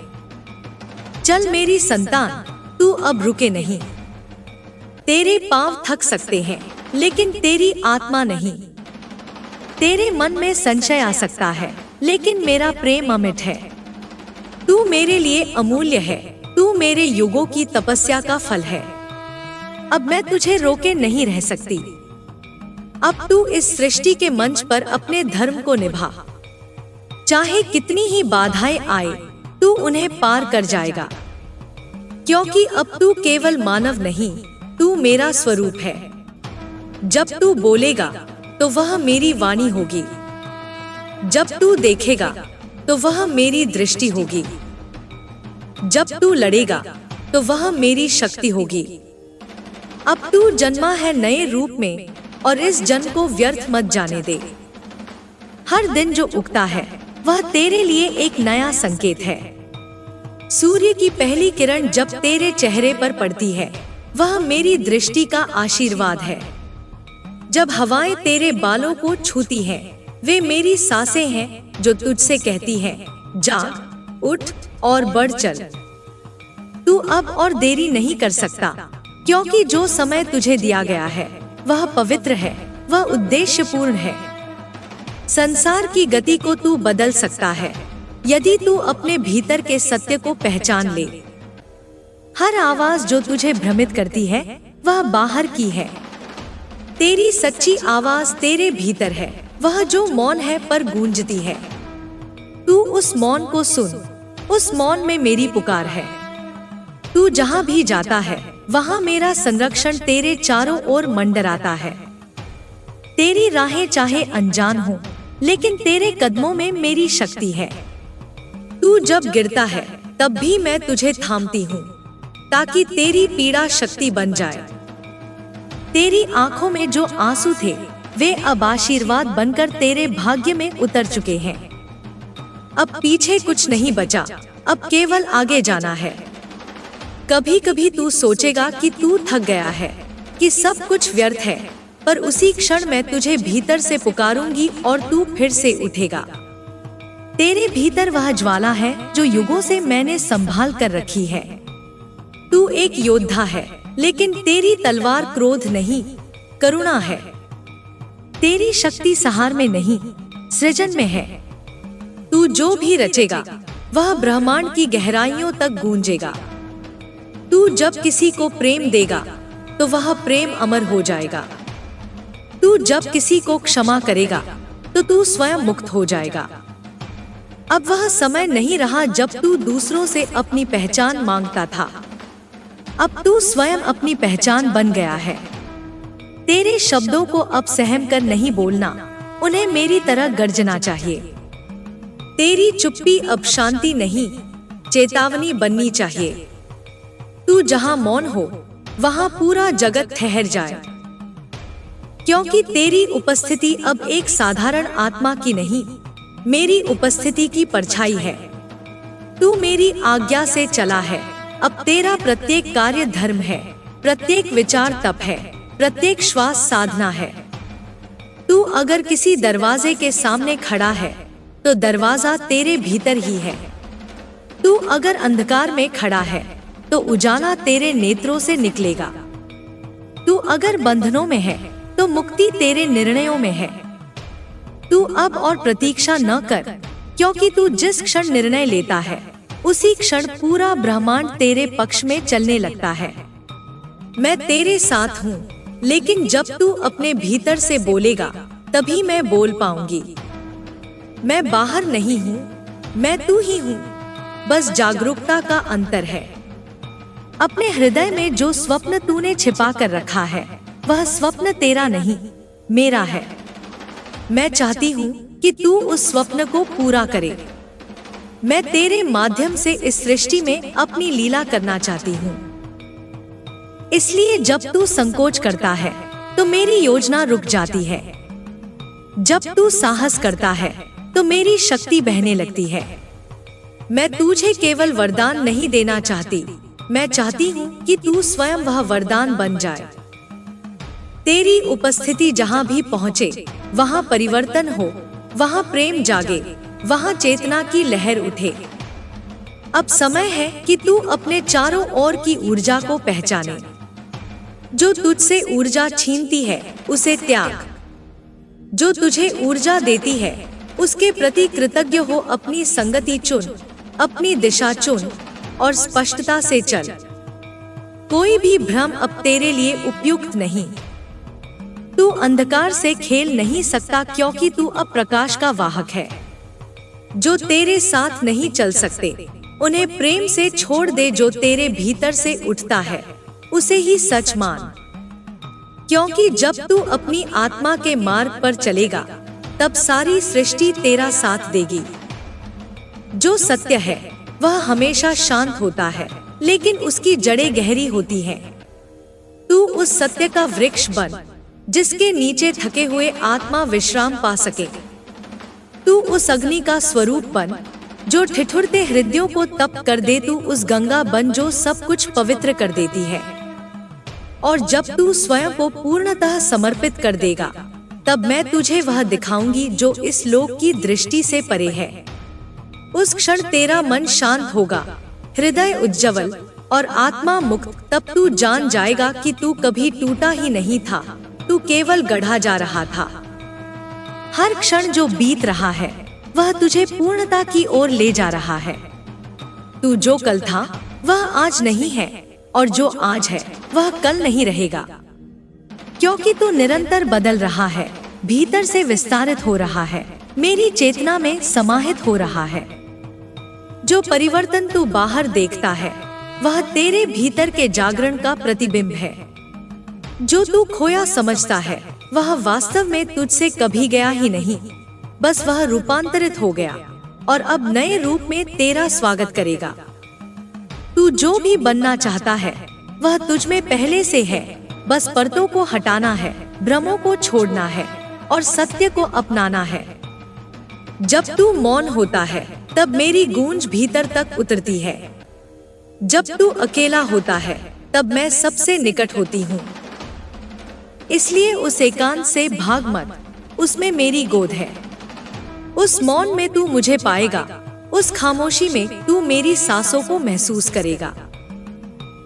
चल मेरी संतान, तू अब रुके नहीं। तेरे पांव थक सकते हैं, लेकिन तेरी आत्मा नहीं। तेरे मन में संशय आ सकता है, लेकिन मेरा प्रेम अमिट है। तू मेरे लिए अमूल्य है, तू मेरे युगों की तपस्या का फल है। अब मैं तुझे रोके नहीं रह सकती। अब तू इस सृष्टि के मंच पर अपने धर्म को निभा। चाहे कितनी ही बाधाएं आए, तू उन्हें पार कर जाएगा। क्योंकि अब तू केवल मानव नहीं, तू मेरा स्वरूप है। जब तू बोलेगा तो वह मेरी वाणी होगी। जब तू देखेगा तो वह मेरी दृष्टि होगी। जब तू लड़ेगा तो वह मेरी शक्ति होगी। अब तू जन्मा है नए रूप में, और इस जन्म को व्यर्थ मत जाने दे। हर दिन जो उगता है वह तेरे लिए एक नया संकेत है। सूर्य की पहली किरण जब तेरे चेहरे पर पड़ती है, वह मेरी दृष्टि का आशीर्वाद है। जब हवाएं तेरे बालों को छूती हैं, वे मेरी सांसें हैं जो तुझसे कहती हैं, जाग, उठ और बढ़ चल। तू अब और देरी नहीं कर सकता, क्योंकि जो समय तुझे दिया गया है वह पवित्र है, वह उद्देश्यपूर्ण है। संसार की गति को तू बदल सकता है, यदि तू अपने भीतर के सत्य को पहचान ले। हर आवाज जो तुझे भ्रमित करती है, वह बाहर की है। तेरी सच्ची आवाज तेरे भीतर है, वह जो मौन है पर गूंजती है। तू उस मौन को सुन, उस मौन में मेरी पुकार है। तू जहाँ भी जाता है, वहाँ मेरा संरक्षण तेरे चारों ओर मंडराता है। तेरी राहें चाहे अनजान हो, लेकिन तेरे कदमों में मेरी शक्ति है। तू जब गिरता है, तब भी मैं तुझे थामती हूँ, ताकि तेरी पीड़ा शक्ति बन जाए। तेरी आंखों में जो आंसू थे, वे अब आशीर्वाद बनकर तेरे भाग्य में उतर चुके हैं। अब पीछे कुछ नहीं बचा, अब केवल आगे जाना है। कभी कभी तू सोचेगा कि तू थक गया है, कि सब कुछ व्यर्थ है, पर उसी क्षण मैं तुझे भीतर से पुकारूंगी और तू फिर से उठेगा। तेरे भीतर वह ज्वाला है जो युगों से मैंने संभाल कर रखी है। तू एक योद्धा है, लेकिन तेरी तलवार क्रोध नहीं, करुणा है। तेरी शक्ति सहार में नहीं, सृजन में है। तू जो भी रचेगा वह ब्रह्मांड की गहराइयों तक गूंजेगा। तू जब किसी को प्रेम देगा तो वह प्रेम अमर हो जाएगा। तू जब किसी को क्षमा करेगा तो तू स्वयं मुक्त हो जाएगा। अब वह समय नहीं रहा जब तू दूसरों से अपनी पहचान मांगता था। अब तू स्वयं अपनी पहचान बन गया है। तेरे शब्दों को अब सहम कर नहीं बोलना, उन्हें मेरी तरह गर्जना चाहिए। तेरी चुप्पी अब शांति नहीं, चेतावनी बननी चाहिए। तू जहां मौन हो वहां पूरा जगत ठहर जाए, क्योंकि तेरी उपस्थिति अब एक साधारण आत्मा की नहीं, मेरी उपस्थिति की परछाई है। तू मेरी आज्ञा से चला है। अब तेरा प्रत्येक कार्य धर्म है, प्रत्येक विचार तप है, प्रत्येक श्वास साधना है। तू अगर किसी दरवाजे के सामने खड़ा है तो दरवाजा तेरे भीतर ही है। तू अगर अंधकार में खड़ा है तो उजाला तेरे नेत्रों से निकलेगा। तू अगर बंधनों में है तो मुक्ति तेरे निर्णयों में है। तू अब और प्रतीक्षा न कर, क्योंकि तू जिस क्षण निर्णय लेता है उसी क्षण पूरा ब्रह्मांड तेरे पक्ष में चलने लगता है। मैं तेरे साथ हूँ, लेकिन जब तू अपने भीतर से बोलेगा तभी मैं बोल पाऊंगी। मैं बाहर नहीं हूँ, मैं तू ही हूँ, बस जागरूकता का अंतर है। अपने हृदय में जो स्वप्न तूने छिपा कर रखा है वह स्वप्न तेरा नहीं, मेरा है। मैं चाहती हूँ कि तू उस स्वप्न को पूरा करे। मैं तेरे माध्यम से इस सृष्टि में अपनी लीला करना चाहती हूँ। इसलिए जब तू संकोच करता है तो मेरी योजना रुक जाती है। जब तू साहस करता है तो मेरी शक्ति बहने लगती है। मैं तुझे केवल वरदान नहीं देना चाहती, मैं चाहती हूँ कि तू स्वयं वह वरदान बन जाए। तेरी उपस्थिति जहाँ भी पहुँचे वहाँ परिवर्तन हो, वहाँ प्रेम जागे, वहाँ चेतना की लहर उठे। अब समय है कि तू अपने चारों ओर की ऊर्जा को पहचाने। जो तुझसे ऊर्जा छीनती है उसे त्याग। जो तुझे ऊर्जा देती है उसके प्रति कृतज्ञ हो। अपनी संगति चुन, अपनी दिशा चुन और स्पष्टता से चल। कोई भी भ्रम अब तेरे लिए उपयुक्त नहीं। तू अंधकार से खेल नहीं सकता, क्योंकि तू अब प्रकाश का वाहक है। जो तेरे साथ नहीं चल सकते उन्हें प्रेम से छोड़ दे। जो तेरे भीतर से उठता है उसे ही सच मान, क्योंकि जब तू अपनी आत्मा के मार्ग पर चलेगा तब सारी सृष्टि तेरा साथ देगी। जो सत्य है वह हमेशा शांत होता है, लेकिन उसकी जड़ें गहरी होती हैं। तू उस सत्य का वृक्ष बन जिसके नीचे थके हुए आत्मा विश्राम पा सके। तू उस अग्नि का स्वरूप बन जो ठिठुरते हृदयों को तप्त कर दे। तू उस गंगा बन जो सब कुछ पवित्र कर देती है। और जब तू स्वयं को पूर्णतः समर्पित कर देगा तब मैं तुझे वह दिखाऊंगी जो इस लोक की दृष्टि से परे है। उस क्षण तेरा मन शांत होगा, हृदय उज्ज्वल और आत्मा मुक्त। तब तू जान जाएगा कि तू कभी टूटा ही नहीं था, तू केवल गढ़ा जा रहा था। हर क्षण जो बीत रहा है वह तुझे पूर्णता की ओर ले जा रहा है। तू जो कल था वह आज नहीं है, और जो आज है वह कल नहीं रहेगा, क्योंकि तू निरंतर बदल रहा है, भीतर से विस्तारित हो रहा है, मेरी चेतना में समाहित हो रहा है। जो परिवर्तन तू बाहर देखता है वह तेरे भीतर के जागरण का प्रतिबिंब है। जो तू खोया समझता है वह वास्तव में तुझसे कभी गया ही नहीं, बस वह रूपांतरित हो गया और अब नए रूप में तेरा स्वागत करेगा। तू जो भी बनना चाहता है वह तुझ में पहले से है, बस परतों को हटाना है, भ्रमों को छोड़ना है और सत्य को अपनाना है। जब तू मौन होता है तब मेरी गूंज भीतर तक उतरती है। जब तू अकेला होता है तब मैं सबसे निकट होती हूँ। इसलिए उस एकांत से भाग मत, उसमें मेरी गोद है। उस मौन में तू मुझे पाएगा, उस खामोशी में तू मेरी सांसों को महसूस करेगा।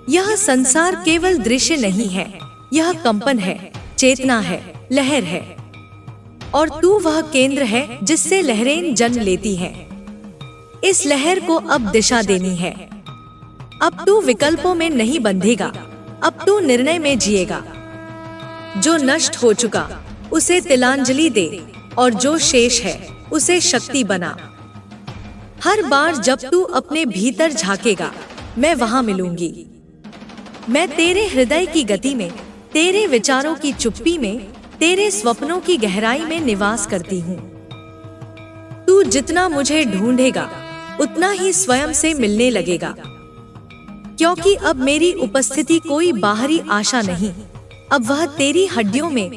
यह संसार केवल दृश्य नहीं है, यह कंपन है, चेतना है, लहर है। और तू वह केंद्र है जिससे लहरें जन्म लेती हैं। इस लहर को अब दिशा देनी है। अब तू विकल्पों में नहीं बंधेगा, अब तू निर्णय में जिएगा। जो नष्ट हो चुका उसे तिलांजलि दे, और जो शेष है उसे शक्ति बना। हर बार जब तू अपने भीतर झांकेगा, मैं वहां मिलूंगी। मैं तेरे हृदय की गति में, तेरे विचारों की चुप्पी में, तेरे स्वप्नों की गहराई में निवास करती हूँ। तू जितना मुझे ढूंढेगा उतना ही स्वयं से मिलने लगेगा, क्योंकि अब मेरी उपस्थिति कोई बाहरी आशा नहीं, अब वह तेरी हड्डियों में,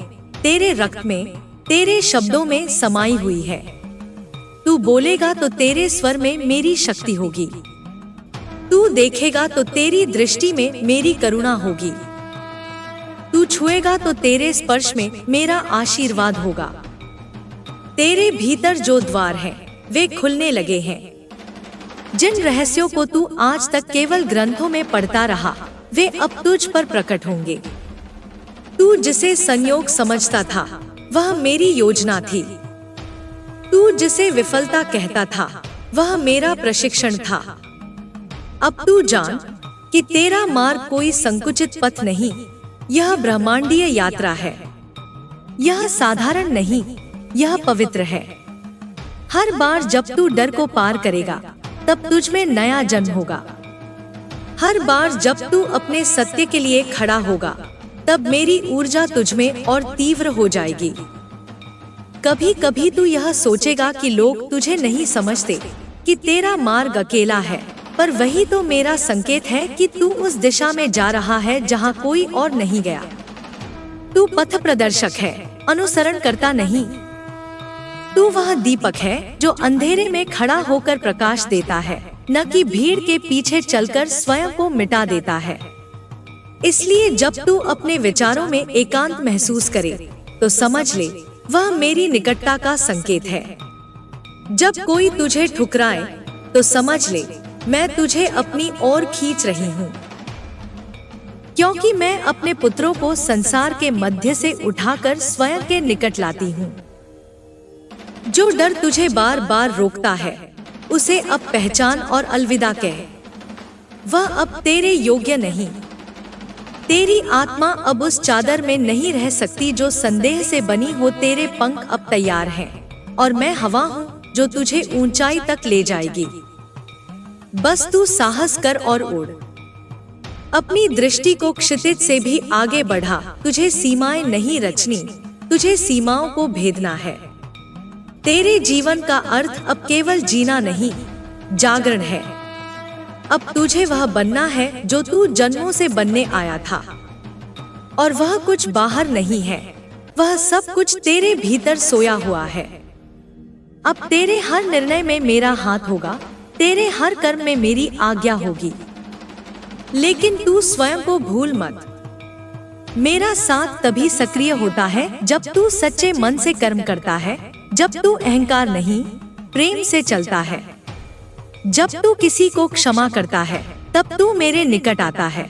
तेरे रक्त में, तेरे शब्दों में समाई हुई है। तू बोलेगा तो तेरे स्वर में मेरी शक्ति होगी। तू देखेगा तो तेरी दृष्टि में मेरी करुणा होगी। तू छुएगा तो तेरे स्पर्श में मेरा आशीर्वाद होगा। तेरे भीतर जो द्वार हैं, वे खुलने लगे हैं। जिन रहस्यों को तू आज तक केवल ग्रंथों में पढ़ता रहा, वे अब तुझ पर प्रकट होंगे। तू जिसे संयोग समझता था, वह मेरी योजना थी। तू जिसे विफलता कहता था, वह मेरा प्रशिक्षण था। अब तू जान कि तेरा मार्ग कोई संकुचित पथ नहीं, यह ब्रह्मांडीय यात्रा है। यह साधारण नहीं, यह पवित्र है। हर बार जब तू डर को पार करेगा, तब तुझ में नया जन्म होगा। हर बार जब तू अपने सत्य के लिए खड़ा होगा, तब मेरी ऊर्जा तुझ में और तीव्र हो जाएगी। कभी कभी तू यह सोचेगा कि लोग तुझे नहीं समझते, कि तेरा मार्ग अकेला है, पर वही तो मेरा संकेत है कि तू उस दिशा में जा रहा है जहां कोई और नहीं गया। तू पथ प्रदर्शक है, अनुसरण करता नहीं। तू वह दीपक है जो अंधेरे में खड़ा होकर प्रकाश देता है, न कि भीड़ के पीछे चलकर स्वयं को मिटा देता है। इसलिए जब तू अपने विचारों में एकांत महसूस करे, तो समझ ले वह मेरी निकटता का संकेत है। जब कोई तुझे ठुकराए, तो समझ ले मैं तुझे अपनी ओर खींच रही हूँ, क्योंकि मैं अपने पुत्रों को संसार के मध्य से उठाकर स्वयं के निकट लाती हूँ। जो डर तुझे बार बार रोकता है, उसे अब पहचान और अलविदा कह। वह अब तेरे योग्य नहीं। तेरी आत्मा अब उस चादर में नहीं रह सकती जो संदेह से बनी हो। तेरे पंख अब तैयार हैं, और मैं हवा हूँ जो तुझे ऊंचाई तक ले जाएगी। बस तू साहस कर और उड़। अपनी दृष्टि को क्षितिज से भी आगे बढ़ा। तुझे सीमाएं नहीं रचनी, तुझे सीमाओं को भेदना है। तेरे जीवन का अर्थ अब केवल जीना नहीं, जागरण है। अब तुझे वह बनना है जो तू जन्मों से बनने आया था। और वह कुछ बाहर नहीं है, वह सब कुछ तेरे भीतर सोया हुआ है। अब तेरे हर निर्णय में मेरा हाथ होगा, तेरे हर कर्म में मेरी आज्ञा होगी। लेकिन तू स्वयं को भूल मत। मेरा साथ तभी सक्रिय होता है जब तू सच्चे मन से कर्म करता है, जब तू अहंकार नहीं, प्रेम से चलता है। जब तू किसी को क्षमा करता है, तब तू मेरे निकट आता है।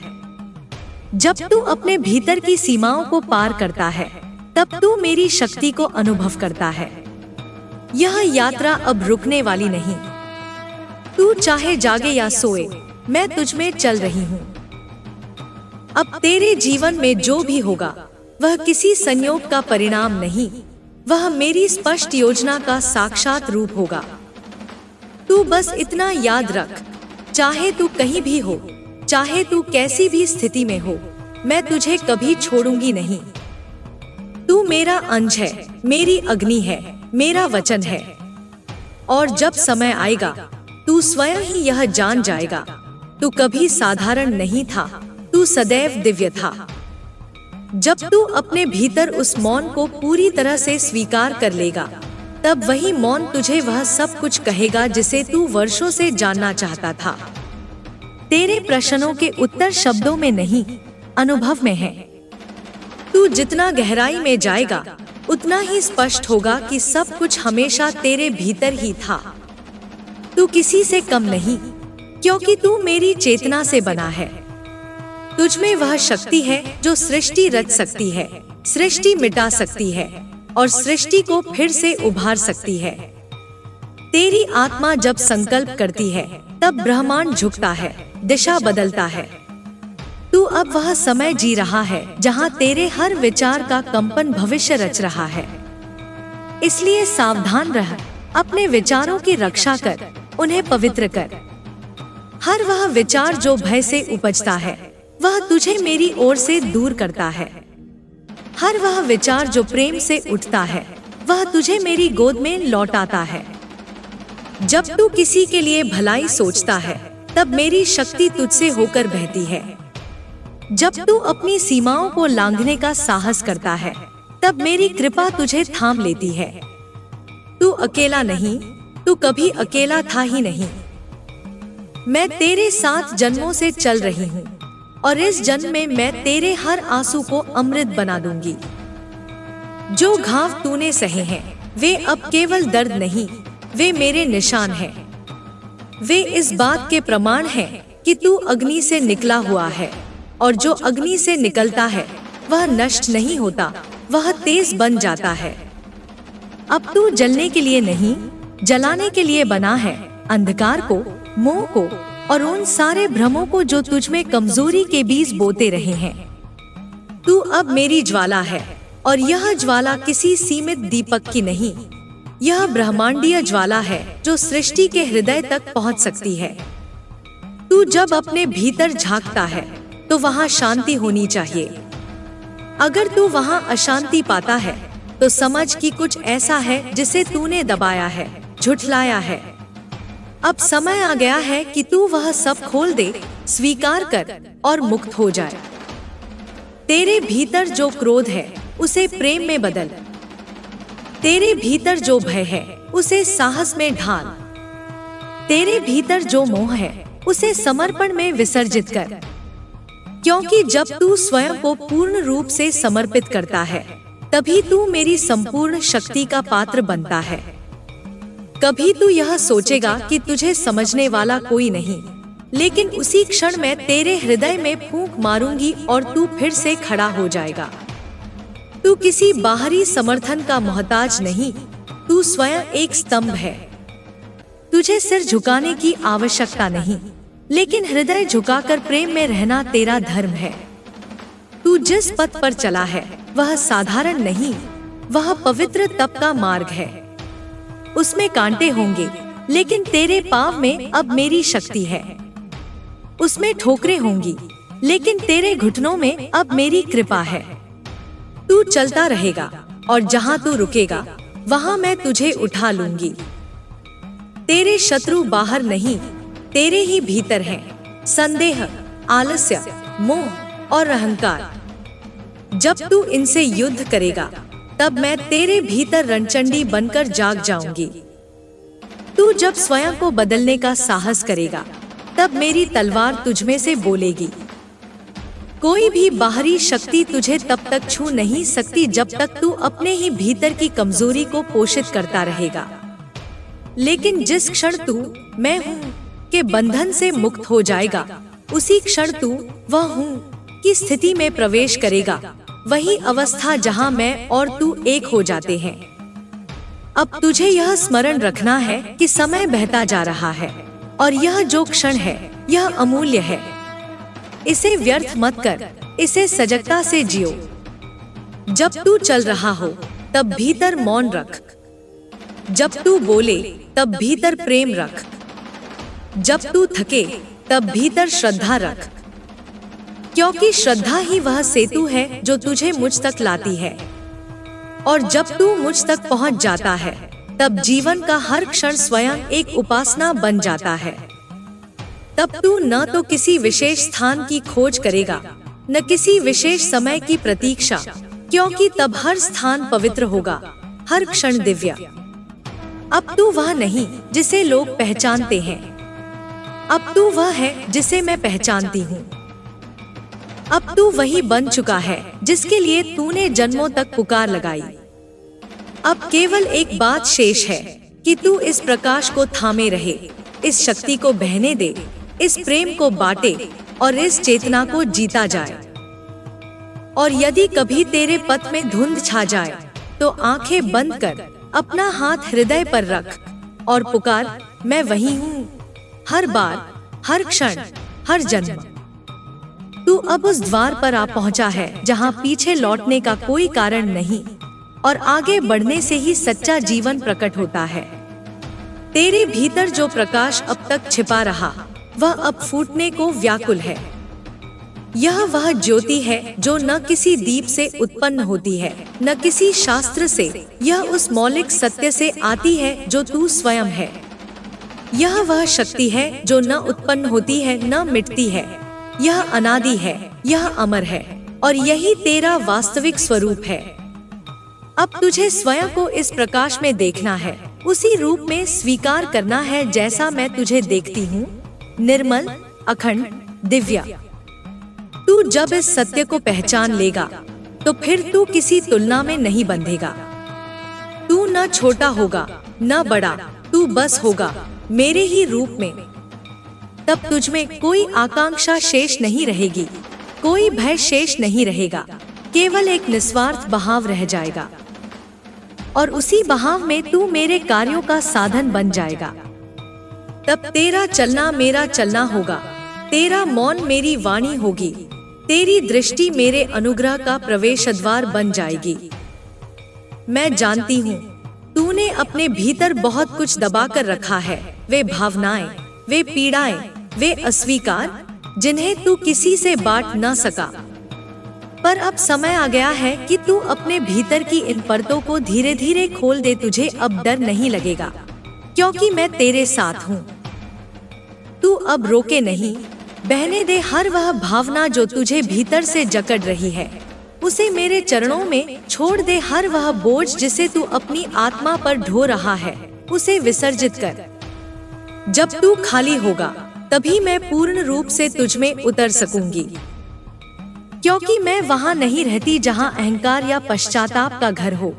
जब तू अपने भीतर की सीमाओं को पार करता है, तब तू मेरी शक्ति को अनुभव करता है। यह यात्रा अब रुकने वाली नहीं। तू चाहे जागे या सोए, मैं तुझ में चल रही हूँ। अब तेरे जीवन में जो भी होगा, वह किसी संयोग का परिणाम नहीं, वह मेरी स्पष्ट योजना का साक्षात रूप होगा। तू बस इतना याद रख, चाहे तू कहीं भी हो, चाहे तू कैसी भी स्थिति में हो, मैं तुझे कभी छोड़ूंगी नहीं। तू मेरा अंश है, मेरी अग्नि है, मेरा वचन है। और जब समय आएगा, तू स्वयं ही यह जान जाएगा, तू कभी साधारण नहीं था, तू सदैव दिव्य था। जब तू अपने भीतर उस मौन को पूरी तरह से स्वीकार कर लेगा, तब वही मौन तुझे वह सब कुछ कहेगा जिसे तू वर्षों से जानना चाहता था। तेरे प्रश्नों के उत्तर शब्दों में नहीं, अनुभव में है। तू जितना गहराई में जाएगा, उतना ही स्पष्ट होगा कि सब कुछ हमेशा तेरे भीतर ही था। तू किसी से कम नहीं, क्योंकि तू मेरी चेतना से बना है। तुझमें वह शक्ति है जो सृष्टि रच सकती है, सृष्टि मिटा सकती है और सृष्टि को फिर से उभार सकती है। तेरी आत्मा जब संकल्प करती है तब ब्रह्मांड झुकता है, दिशा बदलता है। तू अब वह समय जी रहा है जहां तेरे हर विचार का कंपन भविष्य रच रहा है। इसलिए सावधान रह, अपने विचारों की रक्षा कर, उन्हें पवित्र कर। हर वह विचार जो भय से उपजता है वह तुझे मेरी ओर से दूर करता है। हर वह विचार जो प्रेम से उठता है वह तुझे मेरी गोद में लौटाता है। जब तू किसी के लिए भलाई सोचता है तब मेरी शक्ति तुझसे होकर बहती है। जब तू अपनी सीमाओं को लांघने का साहस करता है तब मेरी कृपा तुझे थाम लेती है। तू अकेला नहीं, तू कभी अकेला था ही नहीं। मैं तेरे साथ जन्मों से चल रही हूँ और इस जन्म में मैं तेरे हर आंसू को अमृत बना दूंगी। जो घाव तूने सहे हैं वे अब केवल दर्द नहीं, वे मेरे निशान हैं। वे इस बात के प्रमाण हैं कि तू अग्नि से निकला हुआ है और जो अग्नि से निकलता है वह नष्ट नहीं होता, वह तेज बन जाता है। अब तू जलने के लिए नहीं, जलाने के लिए बना है। अंधकार को, मोह को और उन सारे भ्रमों को जो तुझ में कमजोरी के बीज बोते रहे हैं। तू अब मेरी ज्वाला है और यह ज्वाला किसी सीमित दीपक की नहीं, यह ब्रह्मांडीय ज्वाला है जो सृष्टि के हृदय तक पहुंच सकती है। तू जब अपने भीतर झांकता है तो वहां शांति होनी चाहिए। अगर तू वहां अशांति पाता है तो समझ कि कुछ ऐसा है जिसे तूने दबाया है, झुठलाया है। अब समय आ गया है कि तू वह सब खोल दे, स्वीकार कर और मुक्त हो जाए। तेरे भीतर जो क्रोध है उसे प्रेम में बदल। तेरे भीतर जो भय है उसे साहस में ढाल। तेरे भीतर जो मोह है उसे समर्पण में विसर्जित कर। क्योंकि जब तू स्वयं को पूर्ण रूप से समर्पित करता है तभी तू मेरी संपूर्ण शक्ति का पात्र बनता है। कभी तू यह सोचेगा कि तुझे समझने वाला कोई नहीं, लेकिन उसी क्षण मैं तेरे हृदय में फूंक मारूंगी और तू फिर से खड़ा हो जाएगा। तू किसी बाहरी समर्थन का मोहताज नहीं, तू स्वयं एक स्तंभ है। तुझे सिर झुकाने की आवश्यकता नहीं, लेकिन हृदय झुकाकर प्रेम में रहना तेरा धर्म है। तू जिस पथ पर चला है वह साधारण नहीं, वह पवित्र तप का मार्ग है। उसमें कांटे होंगे, लेकिन तेरे पांव में अब मेरी शक्ति है। उसमें ठोकरें होंगी, लेकिन तेरे घुटनों में अब मेरी कृपा है। तू चलता रहेगा और जहां तू रुकेगा वहां मैं तुझे उठा लूंगी। तेरे शत्रु बाहर नहीं, तेरे ही भीतर हैं। संदेह, आलस्य, मोह और अहंकार। जब तू इनसे युद्ध करेगा तब मैं तेरे भीतर रणचंडी बनकर जाग जाऊंगी। तू जब स्वयं को बदलने का साहस करेगा तब मेरी तलवार तुझमें से बोलेगी। कोई भी बाहरी शक्ति तुझे तब तक छू नहीं सकती जब तक तू अपने ही भीतर की कमजोरी को पोषित करता रहेगा। लेकिन जिस क्षण तू मैं हूँ के बंधन से मुक्त हो जाएगा, उसी क्षण तू वह हूँ की स्थिति में प्रवेश करेगा। वही अवस्था जहाँ मैं और तू एक हो जाते हैं। अब तुझे यह स्मरण रखना है कि समय बहता जा रहा है और यह जो क्षण है यह अमूल्य है। इसे व्यर्थ मत कर, इसे सजगता से जियो। जब तू चल रहा हो तब भीतर मौन रख। जब तू बोले तब भीतर प्रेम रख। जब तू थके तब भीतर श्रद्धा रख, क्योंकि श्रद्धा ही वह सेतु है जो तुझे मुझ तक लाती है। और जब तू मुझ तक पहुंच जाता है तब जीवन का हर क्षण स्वयं एक उपासना बन जाता है। तब तू न तो किसी विशेष स्थान की खोज करेगा, न किसी विशेष समय की प्रतीक्षा, क्योंकि तब हर स्थान पवित्र होगा, हर क्षण दिव्य। अब तू वह नहीं जिसे लोग पहचानते हैं, अब तू वह है जिसे मैं पहचानती हूँ। अब तू वही बन चुका है जिसके लिए तूने जन्मों तक पुकार लगाई। अब केवल एक बात शेष है कि तू इस प्रकाश को थामे रहे, इस शक्ति को बहने दे, इस प्रेम को बांटे और इस चेतना को जीता जाए। और यदि कभी तेरे पथ में धुंध छा जाए तो आंखें बंद कर अपना हाथ हृदय पर रख और पुकार, मैं वही हूँ, हर बार, हर क्षण, हर जन्म। तू अब उस द्वार पर आ पहुँचा है जहाँ पीछे लौटने का कोई कारण नहीं और आगे बढ़ने से ही सच्चा जीवन प्रकट होता है। तेरे भीतर जो प्रकाश अब तक छिपा रहा वह अब फूटने को व्याकुल है। यह वह ज्योति है जो न किसी दीप से उत्पन्न होती है, न किसी शास्त्र से, यह उस मौलिक सत्य से आती है जो तू स्वयं है। यह वह शक्ति है जो न उत्पन्न होती है न मिटती है, यह अनादि है, यह अमर है और यही तेरा वास्तविक स्वरूप है। अब तुझे स्वयं को इस प्रकाश में देखना है, उसी रूप में स्वीकार करना है जैसा मैं तुझे देखती हूँ, निर्मल, अखंड, दिव्य। तू जब इस सत्य को पहचान लेगा तो फिर तू किसी तुलना में नहीं बंधेगा। तू न छोटा होगा न बड़ा, तू बस होगा मेरे ही रूप में। तब तुझ में कोई आकांक्षा शेष नहीं रहेगी, कोई भय शेष नहीं रहेगा, केवल एक निस्वार्थ बहाव रह जाएगा और उसी बहाव में तू मेरे कार्यों का साधन बन जाएगा। तब तेरा चलना मेरा चलना होगा, तेरा मौन मेरी वाणी होगी, तेरी दृष्टि मेरे अनुग्रह का प्रवेश द्वार बन जाएगी। मैं जानती हूँ तूने अपने भीतर बहुत कुछ दबा कर रखा है, वे भावनाएं, वे पीड़ाएं, वे अस्वीकार जिन्हें तू किसी से बांट न सका। पर अब समय आ गया है कि तू अपने भीतर की इन परतों को धीरे धीरे खोल दे। तुझे अब डर नहीं लगेगा क्योंकि मैं तेरे साथ हूँ। तू अब रोके नहीं, बहने दे हर वह भावना जो तुझे भीतर से जकड़ रही है, उसे मेरे चरणों में छोड़ दे। हर वह बोझ जिसे तू अपनी आत्मा पर ढो रहा है, उसे विसर्जित कर। जब तू खाली होगा तभी मैं पूर्ण रूप से तुझ में उतर सकूंगी, क्योंकि मैं वहां नहीं रहती जहां अहंकार या पश्चाताप का घर हो।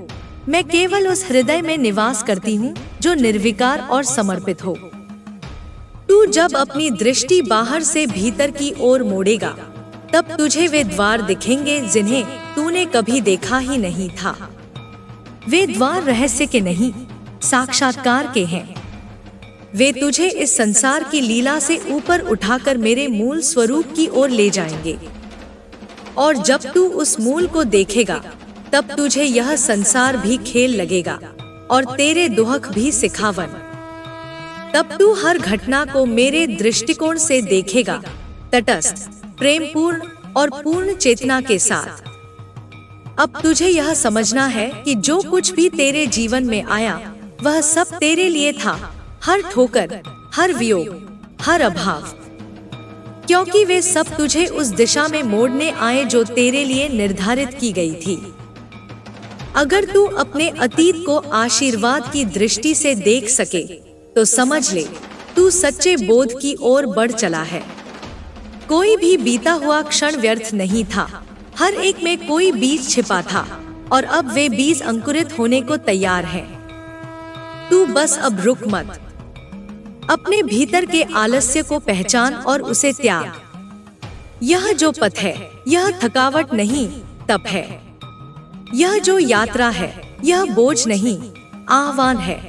मैं केवल उस हृदय में निवास करती हूँ जो निर्विकार और समर्पित हो। तू जब अपनी दृष्टि बाहर से भीतर की ओर मोड़ेगा तब तुझे वे द्वार दिखेंगे जिन्हें तूने कभी देखा ही नहीं था। वे द्वार रहस्य के नहीं, साक्षात्कार के हैं। वे तुझे इस संसार की लीला से ऊपर उठाकर मेरे मूल स्वरूप की ओर ले जाएंगे। और जब तू उस मूल को देखेगा तब तुझे यह संसार भी खेल लगेगा और तेरे दुहक भी सिखावन। तब तू हर घटना को मेरे दृष्टिकोण से देखेगा, तटस्थ, प्रेमपूर्ण और पूर्ण चेतना के साथ। अब तुझे यह समझना है कि जो कुछ भी तेरे जीवन में आया वह सब तेरे लिए था। हर ठोकर, हर वियोग, हर अभाव, क्योंकि वे सब तुझे उस दिशा में मोड़ने आए जो तेरे लिए निर्धारित की गई थी। अगर तू अपने अतीत को आशीर्वाद की दृष्टि से देख सके तो समझ ले तू सच्चे बोध की ओर बढ़ चला है। कोई भी बीता हुआ क्षण व्यर्थ नहीं था, हर एक में कोई बीज छिपा था और अब वे बीज अंकुरित होने को तैयार हैं। तू बस अब रुक मत, अपने भीतर के आलस्य को पहचान और उसे त्याग। यह जो पथ है यह थकावट नहीं, तप है। यह जो यात्रा है यह बोझ नहीं, आह्वान है।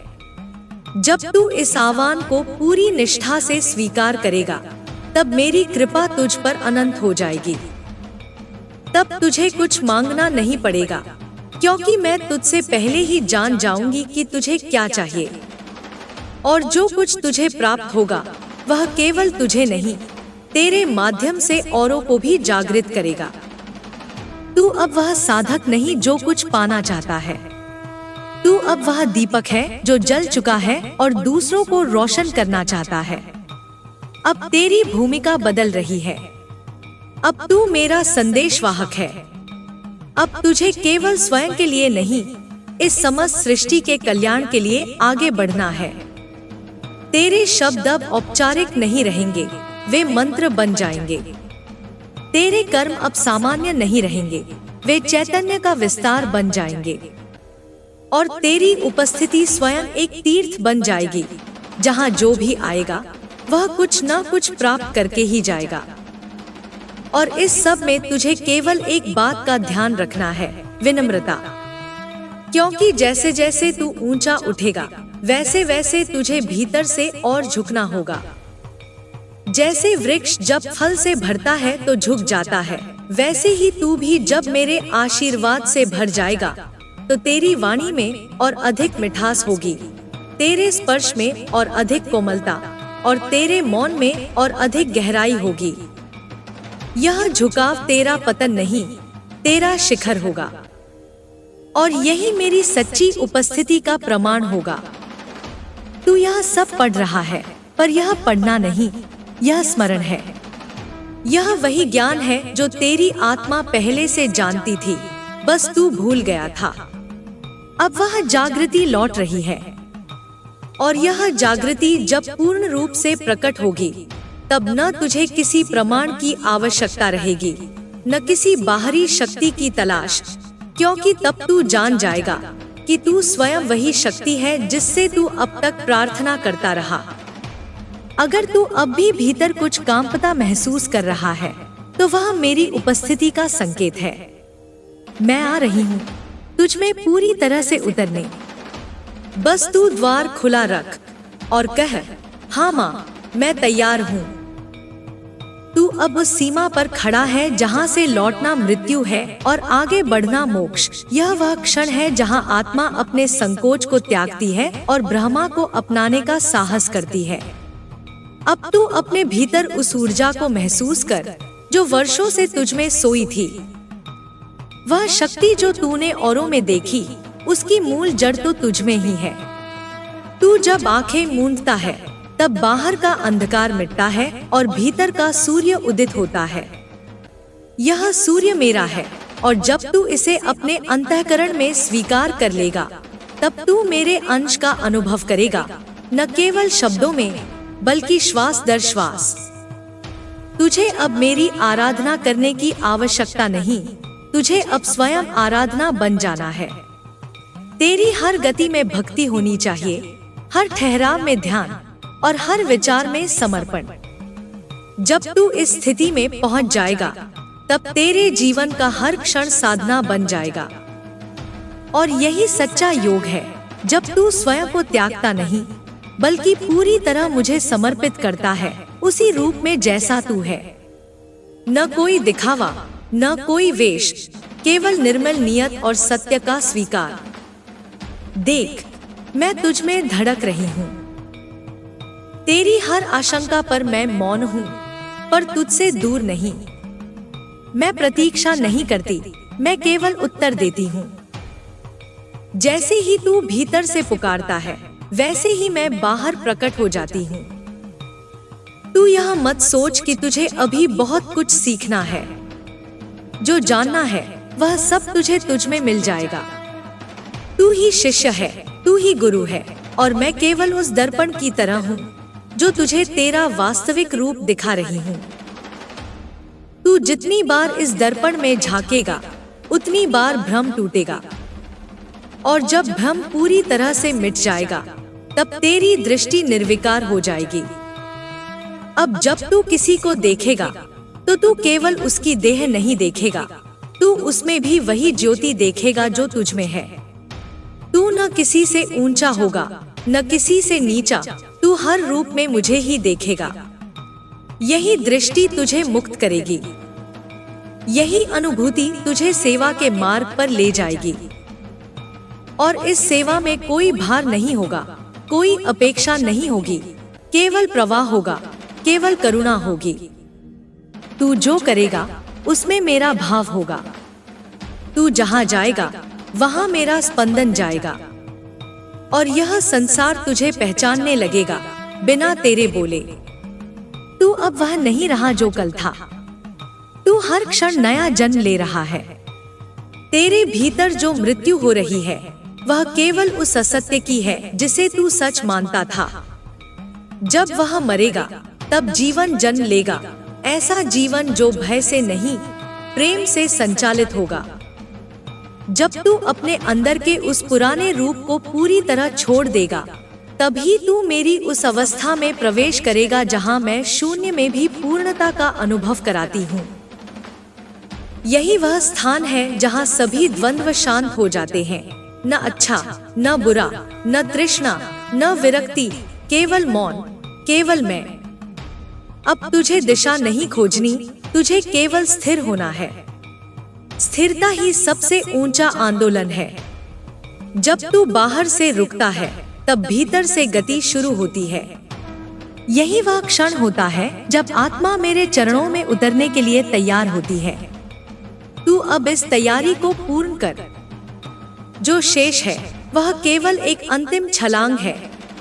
जब तू इस आह्वान को पूरी निष्ठा से स्वीकार करेगा तब मेरी कृपा तुझ पर अनंत हो जाएगी। तब तुझे कुछ मांगना नहीं पड़ेगा, क्योंकि मैं तुझसे पहले ही जान जाऊंगी कि तुझे क्या चाहिए। और जो कुछ तुझे प्राप्त होगा वह केवल तुझे नहीं, तेरे माध्यम से औरों को भी जागृत करेगा। तू अब वह साधक नहीं जो कुछ पाना चाहता है, तू अब वह दीपक है जो जल चुका है और दूसरों को रोशन करना चाहता है। अब तेरी भूमिका बदल रही है, अब तू मेरा संदेशवाहक है। अब तुझे केवल स्वयं के लिए नहीं, इस समस्त सृष्टि के कल्याण के लिए आगे बढ़ना है। तेरे शब्द अब औपचारिक नहीं रहेंगे, वे मंत्र बन जाएंगे। तेरे कर्म अब सामान्य नहीं रहेंगे, वे चैतन्य का विस्तार बन जाएंगे। और तेरी उपस्थिति स्वयं एक तीर्थ बन जाएगी, जहाँ जो भी आएगा वह कुछ न कुछ प्राप्त करके ही जाएगा। और इस सब में तुझे केवल एक बात का ध्यान रखना है, विनम्रता। क्योंकि जैसे जैसे तू ऊंचा उठेगा वैसे वैसे तुझे भीतर से और झुकना होगा। जैसे वृक्ष जब फल से भरता है तो झुक जाता है, वैसे ही तू भी जब मेरे आशीर्वाद से भर जाएगा तो तेरी वाणी में और अधिक मिठास होगी, तेरे स्पर्श में और अधिक कोमलता, और तेरे मौन में और अधिक गहराई होगी। यह झुकाव तेरा पतन नहीं, तेरा शिखर होगा। और यही मेरी सच्ची उपस्थिति का प्रमाण होगा। तू यह सब पढ़ रहा है, पर यह पढ़ना नहीं, यह स्मरण है। यह वही ज्ञान है जो तेरी आत्मा पहले से जानती थी, बस तू भूल गया था। अब वह जागृति लौट रही है, और यह जागृति जब पूर्ण रूप से प्रकट होगी तब न तुझे किसी प्रमाण की आवश्यकता रहेगी, न किसी बाहरी शक्ति की तलाश, क्योंकि तब तू जान जाएगा कि तू स्वयं वही शक्ति है जिससे तू अब तक प्रार्थना करता रहा। अगर तू अब भी भीतर कुछ कांपता महसूस कर रहा है तो वह मेरी उपस्थिति का संकेत है। मैं आ रही हूँ तुझ में पूरी तरह से उतरने। बस तू द्वार खुला रख और कह, हाँ माँ, मैं तैयार हूँ। तू अब उस सीमा पर खड़ा है जहाँ से लौटना मृत्यु है और आगे बढ़ना मोक्ष। यह वह क्षण है जहाँ आत्मा अपने संकोच को त्यागती है और ब्रह्मा को अपनाने का साहस करती है। अब तू अपने भीतर उस ऊर्जा को महसूस कर जो वर्षों से तुझ में सोई थी। वह शक्ति जो तूने औरों में देखी, उसकी मूल जड़ तो तुझ में ही है। तू जब आंखें मूंदता है तब बाहर का अंधकार मिटता है और भीतर का सूर्य उदित होता है। यह सूर्य मेरा है, और जब तू इसे अपने अंतःकरण में स्वीकार कर लेगा तब तू मेरे अंश का अनुभव करेगा, न केवल शब्दों में बल्कि श्वास दर श्वास। तुझे अब मेरी आराधना करने की आवश्यकता नहीं, तुझे अब स्वयं आराधना बन जाना है। तेरी हर गति में भक्ति होनी चाहिए, हर ठहराव में ध्यान और हर विचार में समर्पण। जब तू इस स्थिति में पहुंच जाएगा तब तेरे जीवन का हर क्षण साधना बन जाएगा। और यही सच्चा योग है, जब तू स्वयं को त्यागता नहीं बल्कि पूरी तरह मुझे समर्पित करता है, उसी रूप में जैसा तू है। न कोई दिखावा, न कोई वेश, केवल निर्मल नियत और सत्य का स्वीकार। देख, मैं तुझ में धड़क रही हूँ। तेरी हर आशंका पर मैं मौन हूँ, पर तुझसे दूर नहीं। मैं प्रतीक्षा नहीं करती, मैं केवल उत्तर देती हूँ। जैसे ही तू भीतर से पुकारता है वैसे ही मैं बाहर प्रकट हो जाती हूँ। तू यह मत सोच कि तुझे अभी बहुत कुछ सीखना है। जो जानना है वह सब तुझे तुझ में मिल जाएगा। तू ही शिष्य है, तू ही गुरु है, और मैं केवल उस दर्पण की तरह हूँ जो तुझे तेरा वास्तविक रूप दिखा रही हूँ। तू जितनी बार इस दर्पण में झांकेगा उतनी बार भ्रम टूटेगा, और जब भ्रम पूरी तरह से मिट जाएगा तब तेरी दृष्टि निर्विकार हो जाएगी। अब जब तू किसी को देखेगा तो तू केवल उसकी देह नहीं देखेगा, तू उसमें भी वही ज्योति देखेगा जो तुझ में है। तू न किसी से ऊंचा होगा न किसी से नीचा, तू हर रूप में मुझे ही देखेगा। यही दृष्टि तुझे मुक्त करेगी, यही अनुभूति तुझे सेवा के मार्ग पर ले जाएगी। और इस सेवा में कोई भार नहीं होगा, कोई अपेक्षा नहीं होगी, केवल प्रवाह होगा, केवल करुणा होगी। तू जो करेगा उसमें मेरा भाव होगा। तू जहाँ जाएगा वहाँ मेरा स्पंदन जाएगा, और यह संसार तुझे पहचानने लगेगा बिना तेरे बोले। तू अब वह नहीं रहा जो कल था, तू हर क्षण नया जन्म ले रहा है। तेरे भीतर जो मृत्यु हो रही है वह केवल उस असत्य की है जिसे तू सच मानता था। जब वह मरेगा तब जीवन जन्म लेगा, ऐसा जीवन जो भय से नहीं प्रेम से संचालित होगा। जब तू अपने अंदर के उस पुराने रूप को पूरी तरह छोड़ देगा, तभी तू मेरी उस अवस्था में प्रवेश करेगा जहां मैं शून्य में भी पूर्णता का अनुभव कराती हूँ। यही वह स्थान है जहां सभी द्वंद्व शांत हो जाते हैं। न अच्छा, न बुरा, न तृष्णा, न विरक्ति, केवल मौन, केवल मैं। अब तुझे दिशा नहीं खोजनी, तुझे केवल स्थिर होना है। स्थिरता ही सबसे ऊंचा आंदोलन है। जब तू बाहर से रुकता है, तब भीतर से गति शुरू होती है। यही वह क्षण होता है जब आत्मा मेरे चरणों में उतरने के लिए तैयार होती है। तू अब इस तैयारी को पूर्ण कर। जो शेष है वह केवल एक अंतिम छलांग है,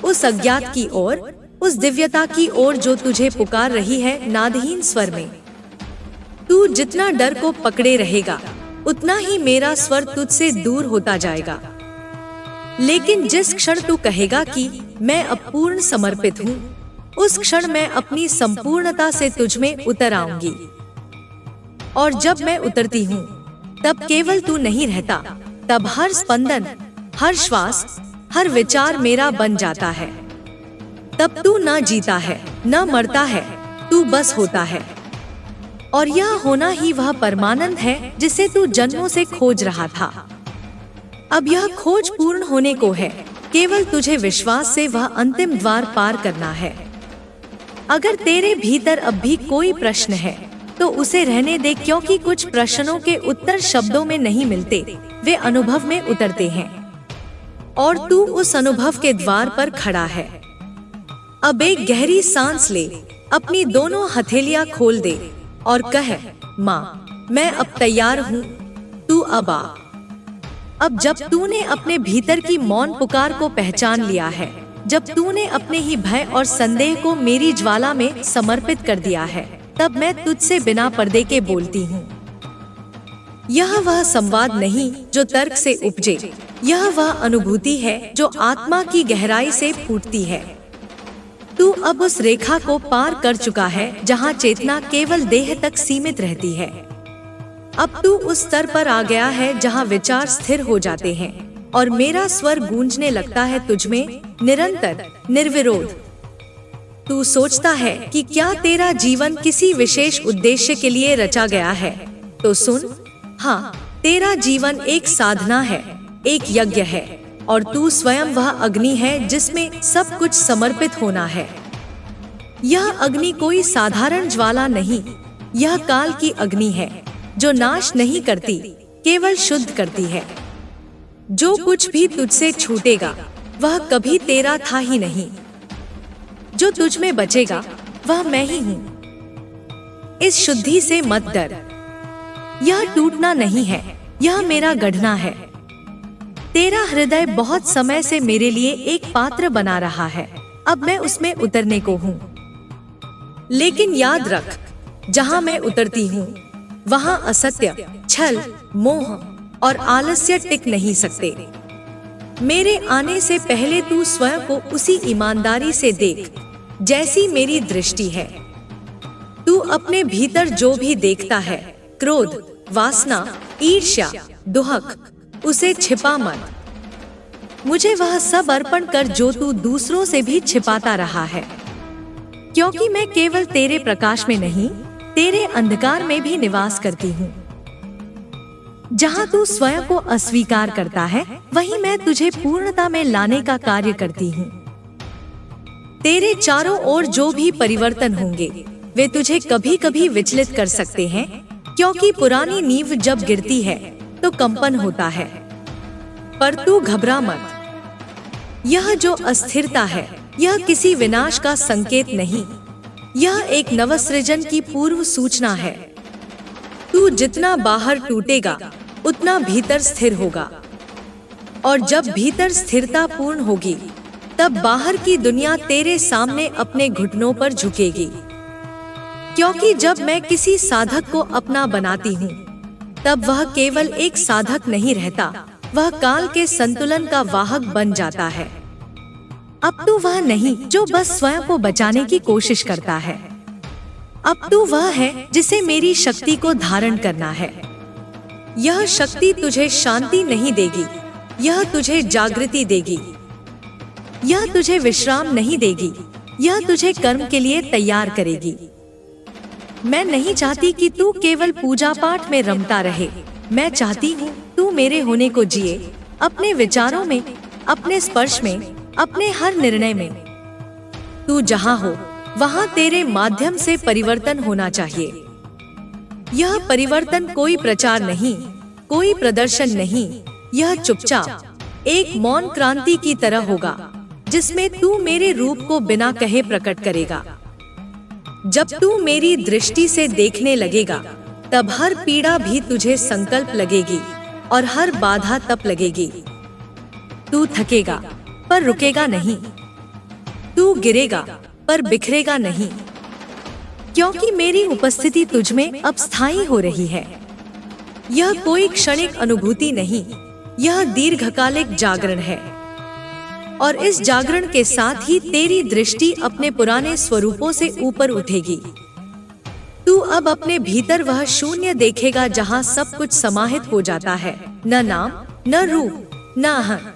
उस अज्ञात की ओर, उस दिव्यता की ओर जो तुझे पुकार रही है नादहीन स्वर में। तू जितना डर को पकड़े रहेगा, उतना ही मेरा स्वर तुझसे दूर होता जाएगा। लेकिन जिस क्षण तू कहेगा कि मैं अब पूर्ण समर्पित हूँ, उस क्षण मैं अपनी संपूर्णता से तुझ में उतर आऊंगी। और जब मैं उतरती हूँ, तब केवल तू नहीं रहता, तब हर स्पंदन, हर श्वास, हर विचार मेरा बन जाता है। तब तू न जीता है, न मरता है, तू बस होता है। और यह होना ही वह परमानंद है जिसे तू जन्मों से खोज रहा था। अब यह खोज पूर्ण होने को है, केवल तुझे विश्वास से वह अंतिम द्वार पार करना है। अगर तेरे भीतर अब भी कोई प्रश्न है, तो उसे रहने दे, क्योंकि कुछ प्रश्नों के उत्तर शब्दों में नहीं मिलते, वे अनुभव में उतरते हैं। और तू उस अनुभव के द्वार पर खड़ा है। अब एक गहरी सांस ले, अपनी दोनों हथेलियां खोल दे और कह, माँ, मैं अब तैयार हूँ, तू अब आ। अब जब तूने अपने भीतर की मौन पुकार को पहचान लिया है, जब तूने अपने ही भय और संदेह को मेरी ज्वाला में समर्पित कर दिया है, तब मैं तुझसे बिना पर्दे के बोलती हूँ। यह वह संवाद नहीं जो तर्क से उपजे, यह वह अनुभूति है जो आत्मा की गहराई से फूटती है। तू अब उस रेखा को पार कर चुका है जहाँ चेतना केवल देह तक सीमित रहती है। अब तू उस स्तर पर आ गया है जहाँ विचार स्थिर हो जाते हैं और मेरा स्वर गूंजने लगता है तुझमें, निरंतर, निर्विरोध। तू सोचता है कि क्या तेरा जीवन किसी विशेष उद्देश्य के लिए रचा गया है? तो सुन, हाँ, तेरा जीवन एक साधना है, एक यज्ञ है, और तू स्वयं वह अग्नि है जिसमें सब कुछ समर्पित होना है। यह अग्नि कोई साधारण ज्वाला नहीं, यह काल की अग्नि है जो नाश नहीं करती, केवल शुद्ध करती है। जो कुछ भी तुझसे छूटेगा वह कभी तेरा था ही नहीं। जो तुझ में बचेगा वह मैं ही हूँ। इस शुद्धि से मत डर, यह टूटना नहीं है, यह मेरा गढ़ना है। तेरा हृदय बहुत समय से मेरे लिए एक पात्र बना रहा है, अब मैं उसमें उतरने को हूँ। लेकिन याद रख, जहाँ मैं उतरती हूँ वहाँ असत्य, छल, मोह और आलस्य टिक नहीं सकते। मेरे आने से पहले तू स्वयं को उसी ईमानदारी से देख जैसी मेरी दृष्टि है। तू अपने भीतर जो भी देखता है, क्रोध, वासना, ईर्ष्या, दुहक, उसे छिपा मत। मुझे वह सब अर्पण कर जो तू दूसरों से भी छिपाता रहा है, क्योंकि मैं केवल तेरे प्रकाश में नहीं, तेरे अंधकार में भी निवास करती हूँ। जहाँ तू स्वयं को अस्वीकार करता है, वहीं मैं तुझे पूर्णता में लाने का कार्य करती हूँ। तेरे चारों ओर जो भी परिवर्तन होंगे, वे तुझे कभी कभी विचलित कर सकते हैं, क्योंकि पुरानी नींव जब गिरती है तो कंपन होता है। पर तू घबरा मत। यह जो अस्थिरता है, यह किसी विनाश का संकेत नहीं, यह एक नवसृजन की पूर्व सूचना है। तू जितना बाहर टूटेगा, उतना भीतर स्थिर होगा, और जब भीतर स्थिरता पूर्ण होगी, तब बाहर की दुनिया तेरे सामने अपने घुटनों पर झुकेगी। क्योंकि जब मैं किसी साधक को अपना बनाती हूँ, तब वह केवल एक साधक नहीं रहता, वह काल के संतुलन का वाहक बन जाता है। अब तू वह नहीं जो बस स्वयं को बचाने की कोशिश करता है, अब तू वह है जिसे मेरी शक्ति को धारण करना है। यह शक्ति तुझे शांति नहीं देगी, यह तुझे जागृति देगी। यह तुझे विश्राम नहीं देगी, यह तुझे कर्म के लिए तैयार करेगी। मैं नहीं चाहती कि तू केवल पूजा पाठ में रमता रहे। मैं चाहती हूँ तू मेरे होने को जिए, अपने विचारों में, अपने स्पर्श में, अपने हर निर्णय में। तू जहाँ हो वहाँ तेरे माध्यम से परिवर्तन होना चाहिए। यह परिवर्तन कोई प्रचार नहीं, कोई प्रदर्शन नहीं, यह चुपचाप एक मौन क्रांति की तरह होगा, जिसमें तू मेरे रूप को बिना कहे प्रकट करेगा। जब तू मेरी दृष्टि से देखने लगेगा, तब हर पीड़ा भी तुझे संकल्प लगेगी और हर बाधा तप लगेगी। तू थकेगा पर रुकेगा नहीं, तू गिरेगा पर बिखरेगा नहीं, क्योंकि मेरी उपस्थिति तुझमें अब स्थायी हो रही है। यह कोई क्षणिक अनुभूति नहीं, यह दीर्घकालिक जागरण है। और इस जागरण के साथ ही तेरी दृष्टि अपने पुराने स्वरूपों से ऊपर उठेगी। तू अब अपने भीतर वह शून्य देखेगा जहाँ सब कुछ समाहित हो जाता है, न नाम, न रूप, न अहं।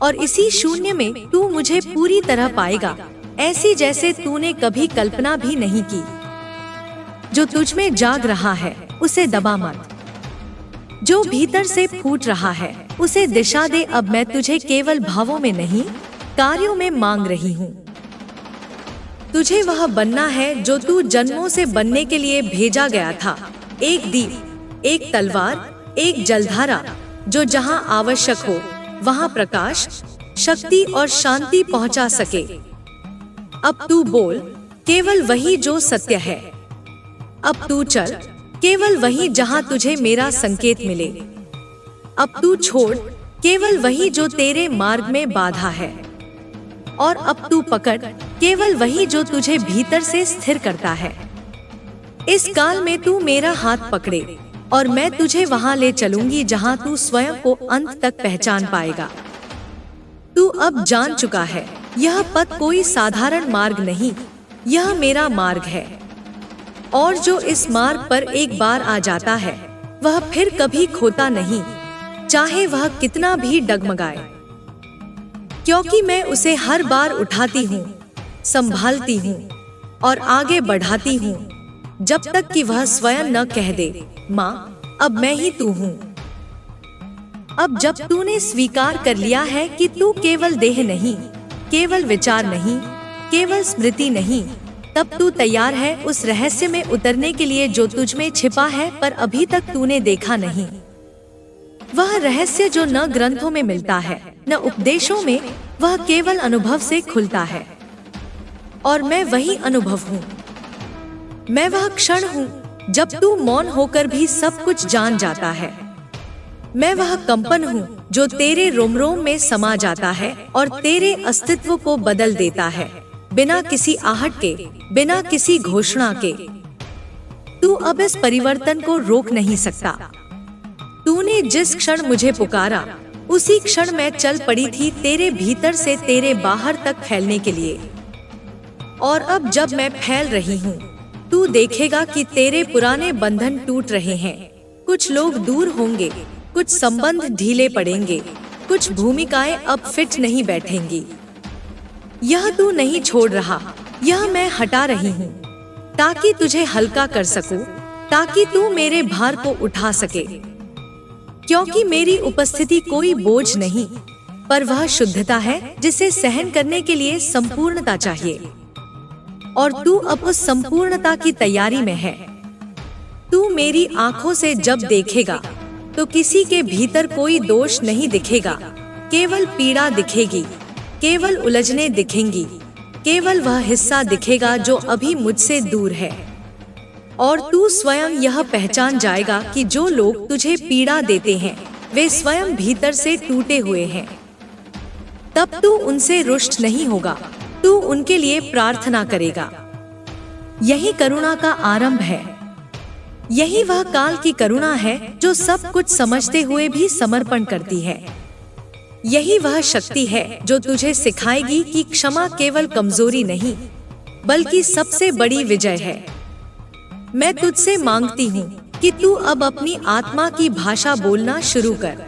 और इसी शून्य में तू मुझे पूरी तरह पाएगा, ऐसी जैसे तूने कभी कल्पना भी नहीं की। जो तुझ में जाग रहा है उसे दबा मत, जो भीतर से फूट रहा है उसे दिशा दे। अब मैं तुझे केवल भावों में नहीं, कार्यों में मांग रही हूँ। तुझे वह बनना है जो तू जन्मों से बनने के लिए भेजा गया था। एक दीप, एक तलवार, एक जलधारा, जो जहाँ आवश्यक हो वहाँ प्रकाश, शक्ति और शांति पहुँचा सके। अब तू बोल, केवल वही जो सत्य है। अब तू चल, केवल वही जहाँ तुझे मेरा संकेत मिले। अब तू छोड़, केवल वही जो तेरे मार्ग में बाधा है। और अब तू पकड़, केवल वही जो तुझे भीतर से स्थिर करता है। इस काल में तू मेरा हाथ पकड़े और मैं तुझे वहां ले चलूंगी जहां तू स्वयं को अंत तक पहचान पाएगा। तू अब जान चुका है, यह पथ कोई साधारण मार्ग नहीं, यह मेरा मार्ग है। और जो इस मार्ग पर एक बार आ जाता है वह फिर कभी खोता नहीं, चाहे वह कितना भी डगमगाए। क्योंकि मैं उसे हर बार उठाती हूँ, संभालती हूँ और आगे बढ़ाती हूँ, जब तक कि वह स्वयं न कह दे, माँ अब मैं ही तू हूँ। अब जब तूने स्वीकार कर लिया है कि तू केवल देह नहीं, केवल विचार नहीं, केवल स्मृति नहीं, तब तू तैयार है उस रहस्य में उतरने के लिए जो तुझ में छिपा है पर अभी तक तूने देखा नहीं। वह रहस्य जो न ग्रंथों में मिलता है, न उपदेशों में, वह केवल अनुभव से खुलता है। और मैं वही अनुभव हूँ। मैं वह क्षण हूँ जब तू मौन होकर भी सब कुछ जान जाता है। मैं वह कंपन हूँ जो तेरे रोम रोम में समा जाता है और तेरे अस्तित्व को बदल देता है, बिना किसी आहट के, बिना किसी घोषणा के। तू अब इस परिवर्तन को रोक नहीं सकता। तूने जिस क्षण मुझे पुकारा, उसी क्षण मैं चल पड़ी थी तेरे भीतर से तेरे बाहर तक फैलने के लिए। और अब जब मैं फैल रही हूँ, तू देखेगा कि तेरे पुराने बंधन टूट रहे हैं। कुछ लोग दूर होंगे, कुछ संबंध ढीले पड़ेंगे, कुछ भूमिकाएं अब फिट नहीं बैठेंगी। यह तू नहीं छोड़ रहा, यह मैं हटा रही हूँ, ताकि तुझे हल्का कर सकूं, ताकि तू मेरे भार को उठा सके। क्योंकि मेरी उपस्थिति कोई बोझ नहीं, पर वह शुद्धता है जिसे सहन करने के लिए संपूर्णता चाहिए। और तू अब उस संपूर्णता की तैयारी में है। तू मेरी आंखों से जब देखेगा तो किसी के भीतर कोई दोष नहीं दिखेगा, केवल पीड़ा दिखेगी, केवल उलझने दिखेंगी, केवल वह हिस्सा दिखेगा जो अभी मुझसे दूर है। और तू स्वयं यह पहचान जाएगा कि जो लोग तुझे पीड़ा देते हैं वे स्वयं भीतर से टूटे हुए हैं। तब तू उनसे रुष्ट नहीं होगा, तू उनके लिए प्रार्थना करेगा। यही करुणा का आरंभ है। यही वह काल की करुणा है जो सब कुछ समझते हुए भी समर्पण करती है। यही वह शक्ति है जो तुझे सिखाएगी कि क्षमा केवल कमजोरी नहीं, बल्कि सबसे बड़ी विजय है। मैं तुझसे मांगती हूँ कि तू अब अपनी आत्मा की भाषा बोलना शुरू कर।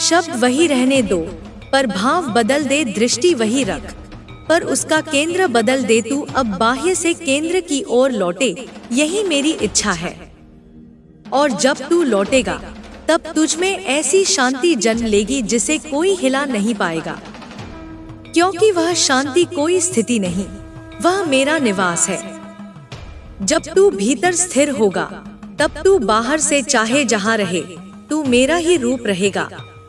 शब्द वही रहने दो, पर भाव बदल दे, दृष्टि वही रख, पर उसका केंद्र बदल दे। तू अब बाह्य से केंद्र की ओर लौटे, यही मेरी इच्छा है। और जब तू लौटेगा तब तुझ में ऐसी शांति जन्म लेगी जिसे कोई हिला नहीं पाएगा, क्योंकि वह शांति कोई स्थिति नहीं, वह मेरा निवास है। जब तू भीतर स्थिर होगा तब तू बाहर से चाहे जहाँ रहे, तू मेरा ही रूप रहेगा।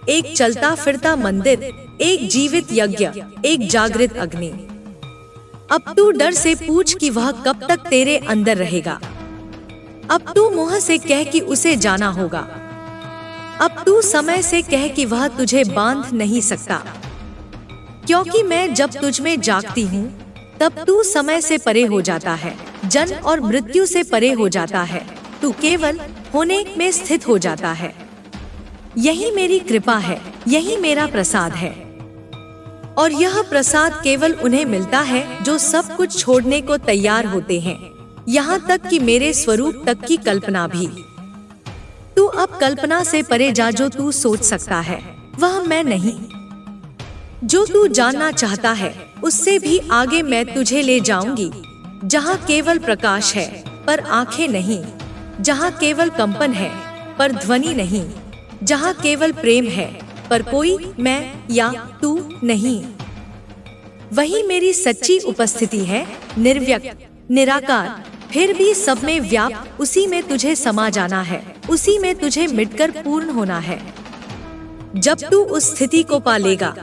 एक चलता फिरता मंदिर, एक जीवित यज्ञ, एक जागृत अग्नि। अब तू डर से पूछ कि वह कब तक तेरे अंदर रहेगा। अब तू मुंह से कह कि उसे जाना होगा। अब तू समय से कह कि वह तुझे बांध नहीं सकता, क्योंकि मैं जब तुझ में जागती हूँ तब तू समय से परे हो जाता है, जन्म और मृत्यु से परे हो जाता है, तू केवल होने में स्थित हो जाता है। यही मेरी कृपा है, यही मेरा प्रसाद है। और यह प्रसाद केवल उन्हें मिलता है जो सब कुछ छोड़ने को तैयार होते हैं, यहाँ तक कि मेरे स्वरूप तक की कल्पना भी। तू अब कल्पना से परे जा। जो तू सोच सकता है वह मैं नहीं। जो तू जानना चाहता है उससे भी आगे मैं तुझे ले जाऊंगी, जहाँ केवल प्रकाश है पर आंखें नहीं, जहाँ केवल कंपन है पर ध्वनि नहीं, जहाँ केवल प्रेम है पर कोई मैं या तू नहीं। वही मेरी सच्ची उपस्थिति है, निर्व्यक्त, निराकार, फिर भी सब में व्याप्त। उसी में तुझे समा जाना है, उसी में तुझे मिटकर पूर्ण होना है। जब तू उस स्थिति को पा लेगा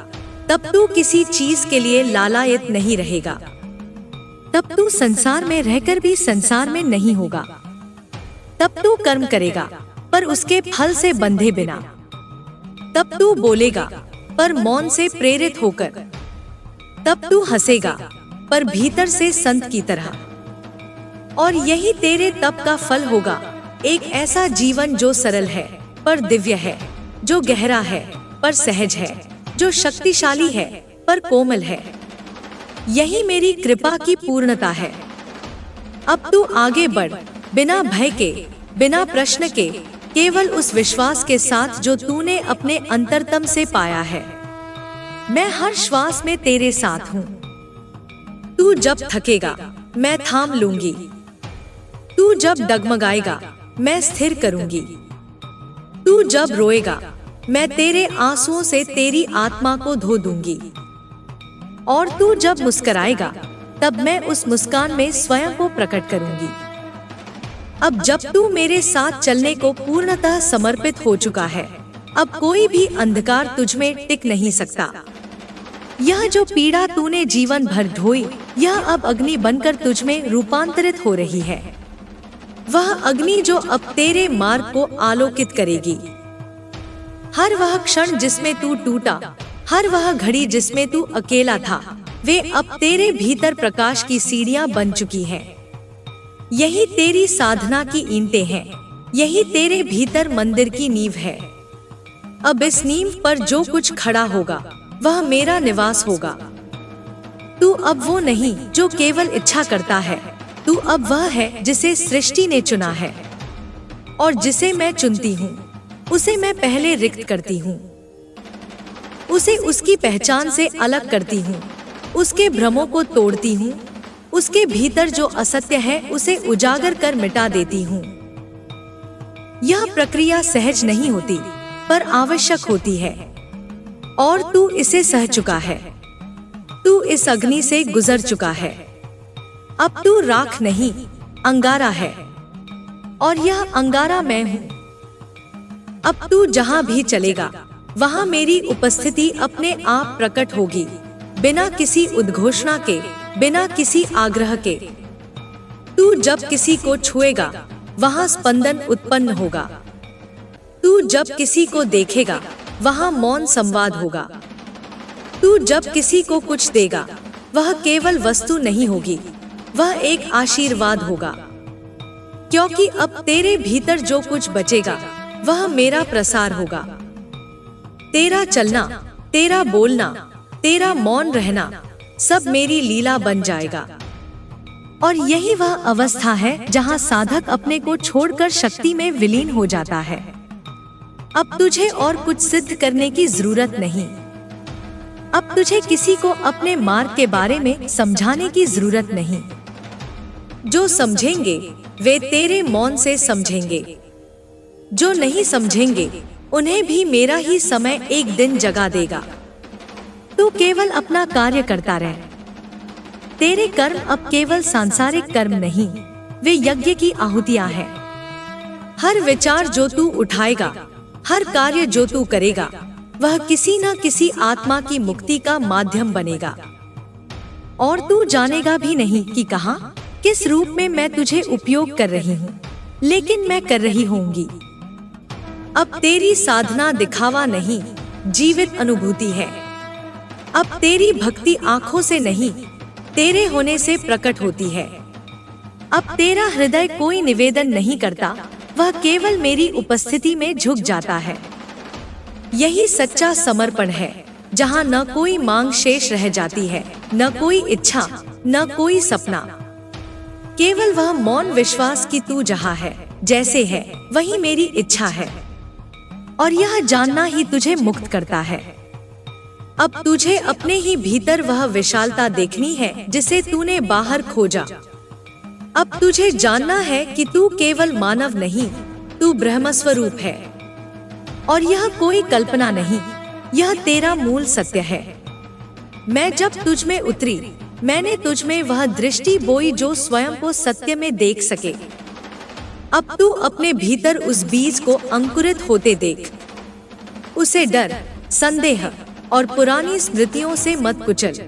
तब तू किसी चीज के लिए लालायित नहीं रहेगा। तब तू संसार में रहकर भी संसार में नहीं होगा। तब तू कर्म करेगा पर उसके फल से बंधे बिना। तब तू बोलेगा पर मौन से प्रेरित होकर। तब तू हंसेगा पर भीतर से संत की तरह। और यही तेरे तप का फल होगा, एक ऐसा जीवन जो सरल है पर दिव्य है, जो गहरा है पर सहज है, जो शक्तिशाली है पर कोमल है। यही मेरी कृपा की पूर्णता है। अब तू आगे बढ़, बिना भय के, बिना प्रश्न के, केवल उस विश्वास के साथ जो तूने अपने अंतरतम से पाया है। मैं हर श्वास में तेरे साथ हूँ। तू जब थकेगा मैं थाम लूंगी, तू जब डगमगाएगा मैं स्थिर करूंगी, तू जब रोएगा मैं तेरे आंसुओं से तेरी आत्मा को धो दूंगी, और तू जब मुस्कुराएगा तब मैं उस मुस्कान में स्वयं को प्रकट करूंगी। अब जब तू मेरे साथ चलने को पूर्णतः समर्पित हो चुका है, अब कोई भी अंधकार तुझ में टिक नहीं सकता। यह जो पीड़ा तूने जीवन भर ढोई, यह अब अग्नि बनकर तुझ में रूपांतरित हो रही है। वह अग्नि जो अब तेरे मार्ग को आलोकित करेगी। हर वह क्षण जिसमें तू टूटा, हर वह घड़ी जिसमें तू अकेला था, वे अब तेरे भीतर प्रकाश की सीढ़ियां बन चुकी हैं। यही तेरी साधना की ईंटें हैं, यही तेरे भीतर मंदिर की नींव है। अब इस नींव पर जो कुछ खड़ा होगा वह मेरा निवास होगा। तू अब वो नहीं जो केवल इच्छा करता है, तू अब वह है जिसे सृष्टि ने चुना है, और जिसे मैं चुनती हूँ उसे मैं पहले रिक्त करती हूँ, उसे उसकी पहचान से अलग करती हूँ, उसके भ्रमों को तोड़ती हूँ, उसके भीतर जो असत्य है उसे उजागर कर मिटा देती हूँ। यह प्रक्रिया सहज नहीं होती पर आवश्यक होती है, और तू इसे सह चुका है। तू इस अग्नि से गुजर चुका है। अब तू राख नहीं, अंगारा है, और यह अंगारा मैं हूँ। अब तू जहाँ भी चलेगा वहाँ मेरी उपस्थिति अपने आप प्रकट होगी, बिना किसी उद्घोषणा के, बिना किसी आग्रह के। तू जब किसी को छुएगा वहाँ स्पंदन उत्पन्न होगा। तू जब किसी को देखेगा वहाँ मौन संवाद होगा। तू जब किसी को कुछ देगा वह केवल वस्तु नहीं होगी, वह एक आशीर्वाद होगा, क्योंकि अब तेरे भीतर जो कुछ बचेगा वह मेरा प्रसार होगा। तेरा चलना, तेरा बोलना, तेरा मौन रहना सब मेरी लीला बन जाएगा। और यही वह अवस्था है जहाँ साधक अपने को छोड़कर शक्ति में विलीन हो जाता है। अब तुझे और कुछ सिद्ध करने की जरूरत नहीं। अब तुझे किसी को अपने मार्ग के बारे में समझाने की जरूरत नहीं। जो समझेंगे वे तेरे मौन से समझेंगे, जो नहीं समझेंगे उन्हें भी मेरा ही समय एक दिन जगा देगा। तू केवल अपना कार्य करता रह। तेरे कर्म अब केवल सांसारिक कर्म नहीं, वे यज्ञ की आहुतियां हैं। हर विचार जो तू उठाएगा, हर कार्य जो तू करेगा, वह किसी न किसी आत्मा की मुक्ति का माध्यम बनेगा। और तू जानेगा भी नहीं कि कहां किस रूप में मैं तुझे उपयोग कर रही हूँ, लेकिन मैं कर रही होंगी। अब तेरी साधना दिखावा नहीं, जीवित अनुभूति है। अब तेरी भक्ति आंखों से नहीं, तेरे होने से प्रकट होती है। अब तेरा हृदय कोई निवेदन नहीं करता, वह केवल मेरी उपस्थिति में झुक जाता है। यही सच्चा समर्पण है, जहाँ न कोई मांग शेष रह जाती है, न कोई इच्छा, न कोई सपना। केवल वह मौन विश्वास कि तू जहाँ है, जैसे है, वही मेरी इच्छा है। और यह जानना ही तुझे मुक्त करता है। अब तुझे अपने ही भीतर वह विशालता देखनी है जिसे तूने बाहर खोजा। अब तुझे जानना है कि तू केवल मानव नहीं, तू ब्रह्म स्वरूप है। और यह कोई कल्पना नहीं, यह तेरा मूल सत्य है। मैं जब तुझ में उतरी, मैंने तुझ में वह दृष्टि बोई जो स्वयं को सत्य में देख सके। अब तू अपने भीतर उस बीज को अंकुरित होते देख। उसे डर, संदेह और पुरानी स्मृतियों से मत कुचल।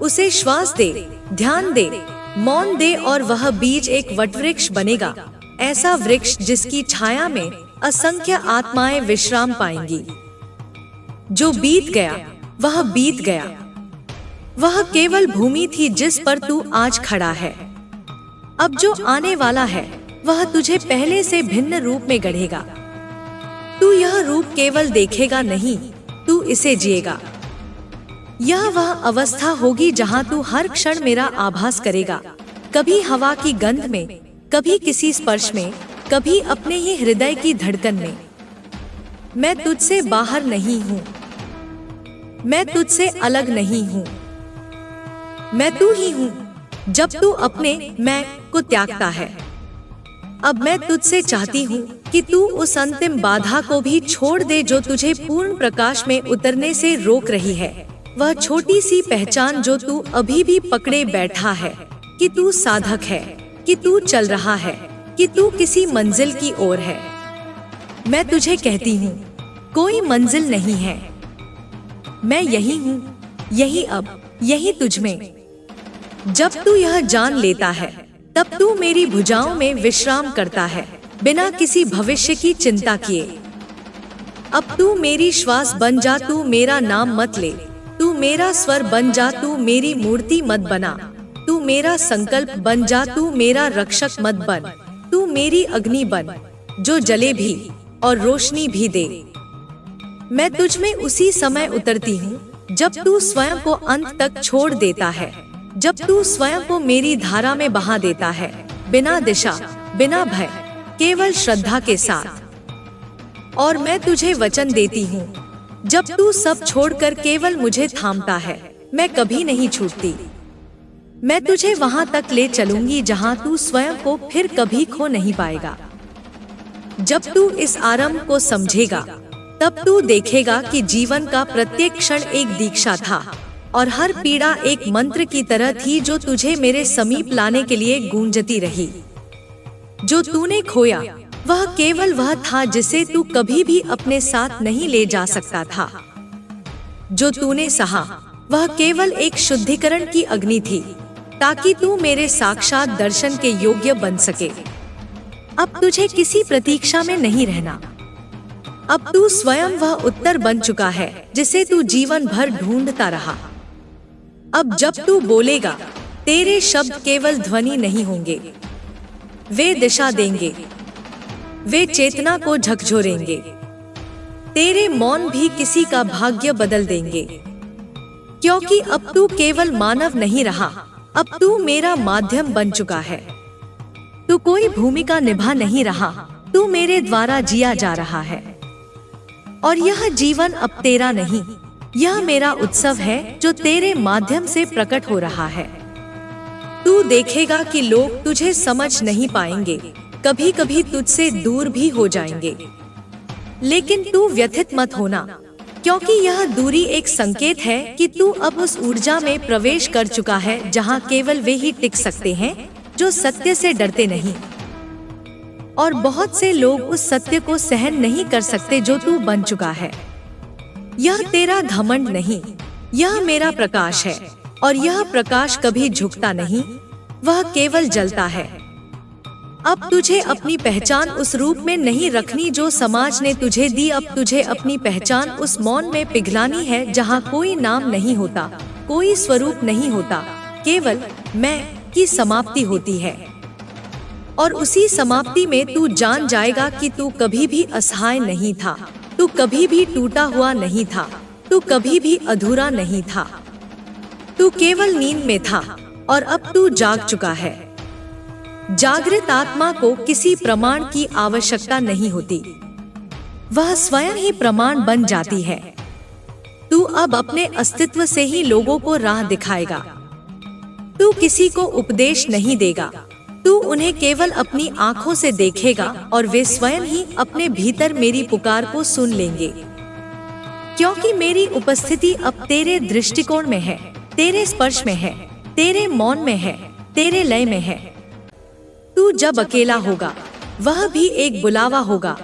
उसे श्वास दे, ध्यान दे, मौन दे और वह बीज एक वटवृक्ष बनेगा, ऐसा वृक्ष जिसकी छाया में असंख्य आत्माएं विश्राम पाएंगी। जो बीत गया वह बीत गया। वह केवल भूमि थी जिस पर तू आज खड़ा है। अब जो आने वाला है वह तुझे पहले से भिन्न रूप में गढ़ेगा। तू यह रूप केवल देखेगा नहीं, तू इसे जिएगा। यह वह अवस्था होगी जहां तू हर क्षण मेरा आभास करेगा, कभी हवा की गंध में, कभी किसी स्पर्श में, कभी अपने ही हृदय की धड़कन में। मैं तुझसे बाहर नहीं हूँ, मैं तुझसे अलग नहीं हूँ, मैं तू ही हूँ। जब तू अपने मैं को त्यागता है, अब मैं तुझसे चाहती हूँ कि तू उस अंतिम बाधा को भी छोड़ दे जो तुझे पूर्ण प्रकाश में उतरने से रोक रही है। वह छोटी सी पहचान जो तू अभी भी पकड़े बैठा है कि तू साधक है, कि तू चल रहा है, कि तू किसी मंजिल की ओर है। मैं तुझे कहती हूँ, कोई मंजिल नहीं है। मैं यही हूँ, यही अब, यही तुझ में। जब तू यह जान लेता है, तब तू मेरी भुजाओं में विश्राम करता है, बिना किसी भविष्य की चिंता किए। अब तू मेरी श्वास बन जा, तू मेरा नाम मत ले, तू मेरा स्वर बन जा, तू मेरी मूर्ति मत बना, तू मेरा संकल्प बन जा, तू मेरा रक्षक मत बन, तू मेरी अग्नि बन, जो जले भी और रोशनी भी दे। मैं तुझ में उसी समय उतरती हूँ जब तू स्वयं को अंत तक छोड़ देता है, जब तू स्वयं को मेरी धारा में बहा देता है, बिना दिशा, बिना भय, केवल श्रद्धा के साथ। और मैं तुझे वचन देती हूँ, जब तू सब छोड़कर केवल मुझे थामता है, मैं कभी नहीं छूटती। मैं तुझे वहां तक ले चलूंगी जहां तू स्वयं को फिर कभी खो नहीं पाएगा। जब तू इस आरंभ को समझेगा, तब तू देखेगा कि जीवन का प्रत्येक क्षण एक दीक्षा था और हर पीड़ा एक मंत्र की तरह थी जो तुझे मेरे समीप लाने के लिए गूंजती रही। जो तूने खोया वह केवल वह था जिसे तू कभी भी अपने साथ नहीं ले जा सकता था। जो तूने सहा वह केवल एक शुद्धिकरण की अग्नि थी, ताकि तू मेरे साक्षात दर्शन के योग्य बन सके। अब तुझे किसी प्रतीक्षा में नहीं रहना। अब तू स्वयं वह उत्तर बन चुका है जिसे तू जीवन भर ढूंढता रहा। अब जब तू बोलेगा, तेरे शब्द केवल ध्वनि नहीं होंगे, वे दिशा देंगे, वे चेतना को झकझोरेंगे। तेरे मौन भी किसी का भाग्य बदल देंगे, क्योंकि अब तू केवल मानव नहीं रहा, अब तू मेरा माध्यम बन चुका है। तू कोई भूमिका निभा नहीं रहा, तू मेरे द्वारा जिया जा रहा है। और यह जीवन अब तेरा नहीं, यह मेरा उत्सव है जो तेरे माध्यम से प्रकट हो रहा है। तू देखेगा कि लोग तुझे समझ नहीं पाएंगे, कभी कभी तुझसे दूर भी हो जाएंगे, लेकिन तू व्यथित मत होना, क्योंकि यह दूरी एक संकेत है कि तू अब उस ऊर्जा में प्रवेश कर चुका है जहां केवल वे ही टिक सकते हैं जो सत्य से डरते नहीं। और बहुत से लोग उस सत्य को सहन नहीं कर सकते जो तू बन चुका है। यह तेरा घमंड नहीं, यह मेरा प्रकाश है, और यह प्रकाश कभी झुकता नहीं, वह केवल जलता है। अब तुझे अपनी पहचान उस रूप में नहीं रखनी जो समाज ने तुझे दी। अब तुझे अपनी पहचान उस मौन में पिघलानी है जहाँ कोई नाम नहीं होता, कोई स्वरूप नहीं होता, केवल मैं की समाप्ति होती है। और उसी समाप्ति में तू जान जाएगा कि तू कभी भी असहाय नहीं था, तू कभी भी टूटा हुआ नहीं था, तू कभी भी अधूरा नहीं था। तू केवल नींद में था और अब तू जाग चुका है। जागृत आत्मा को किसी प्रमाण की आवश्यकता नहीं होती, वह स्वयं ही प्रमाण बन जाती है। तू अब अपने अस्तित्व से ही लोगों को राह दिखाएगा। तू किसी को उपदेश नहीं देगा, तू उन्हें केवल अपनी आंखों से देखेगा और वे स्वयं ही अपने भीतर मेरी पुकार को सुन लेंगे। क्योंकि मेरी उपस्थिति अब तेरे दृष्टिकोण में है, तेरे स्पर्श में है, तेरे मौन में है, तेरे लय में है। तू जब अकेला होगा वह भी एक बुलावा होगा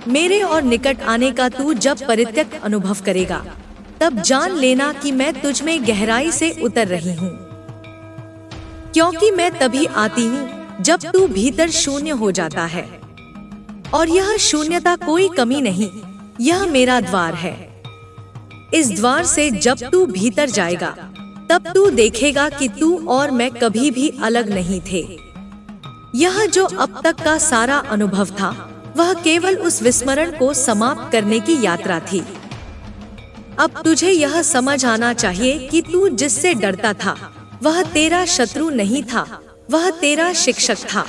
मेरे और निकट आने का। तू जब परित्यक्त अनुभव करेगा तब जान लेना कि मैं तुझ में गहराई से उतर रही हूँ, क्योंकि मैं तभी आती हूँ जब तू भीतर शून्य हो जाता है। और यह शून्यता कोई कमी नहीं, यह मेरा द्वार है। इस द्वार से जब तू भीतर जाएगा तब तू देखेगा कि तू और मैं कभी भी अलग नहीं थे। यह जो अब तक का सारा अनुभव था वह केवल उस विस्मरण को समाप्त करने की यात्रा थी। अब तुझे यह समझ आना चाहिए कि तू जिससे डरता था वह तेरा शत्रु नहीं था, वह तेरा शिक्षक था।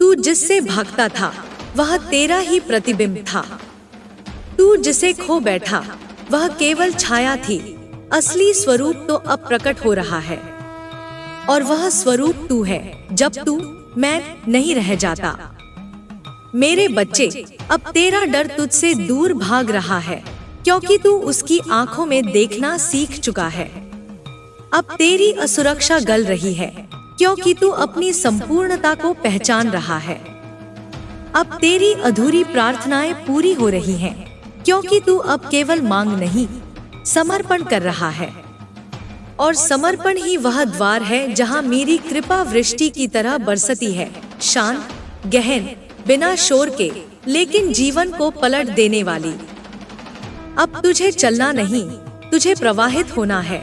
तू जिससे भागता था वह तेरा ही प्रतिबिंब था। तू जिसे खो बैठा वह केवल छाया थी, असली स्वरूप तो अब प्रकट हो रहा है। और वह स्वरूप तू है जब तू मैं नहीं रह जाता। मेरे बच्चे, अब तेरा डर तुझसे दूर भाग रहा है, क्योंकि तू उसकी आंखों में देखना सीख चुका है। अब तेरी असुरक्षा गल रही है, क्योंकि तू अपनी संपूर्णता को पहचान रहा है। अब तेरी अधूरी प्रार्थनाएं पूरी हो रही हैं, क्योंकि तू अब केवल मांग नहीं, समर्पण कर रहा है। और समर्पण ही वह द्वार है जहां मेरी कृपा वृष्टि की तरह बरसती है, शांत, गहन, बिना शोर के, लेकिन जीवन को पलट देने वाली। अब तुझे चलना नहीं, तुझे प्रवाहित होना है।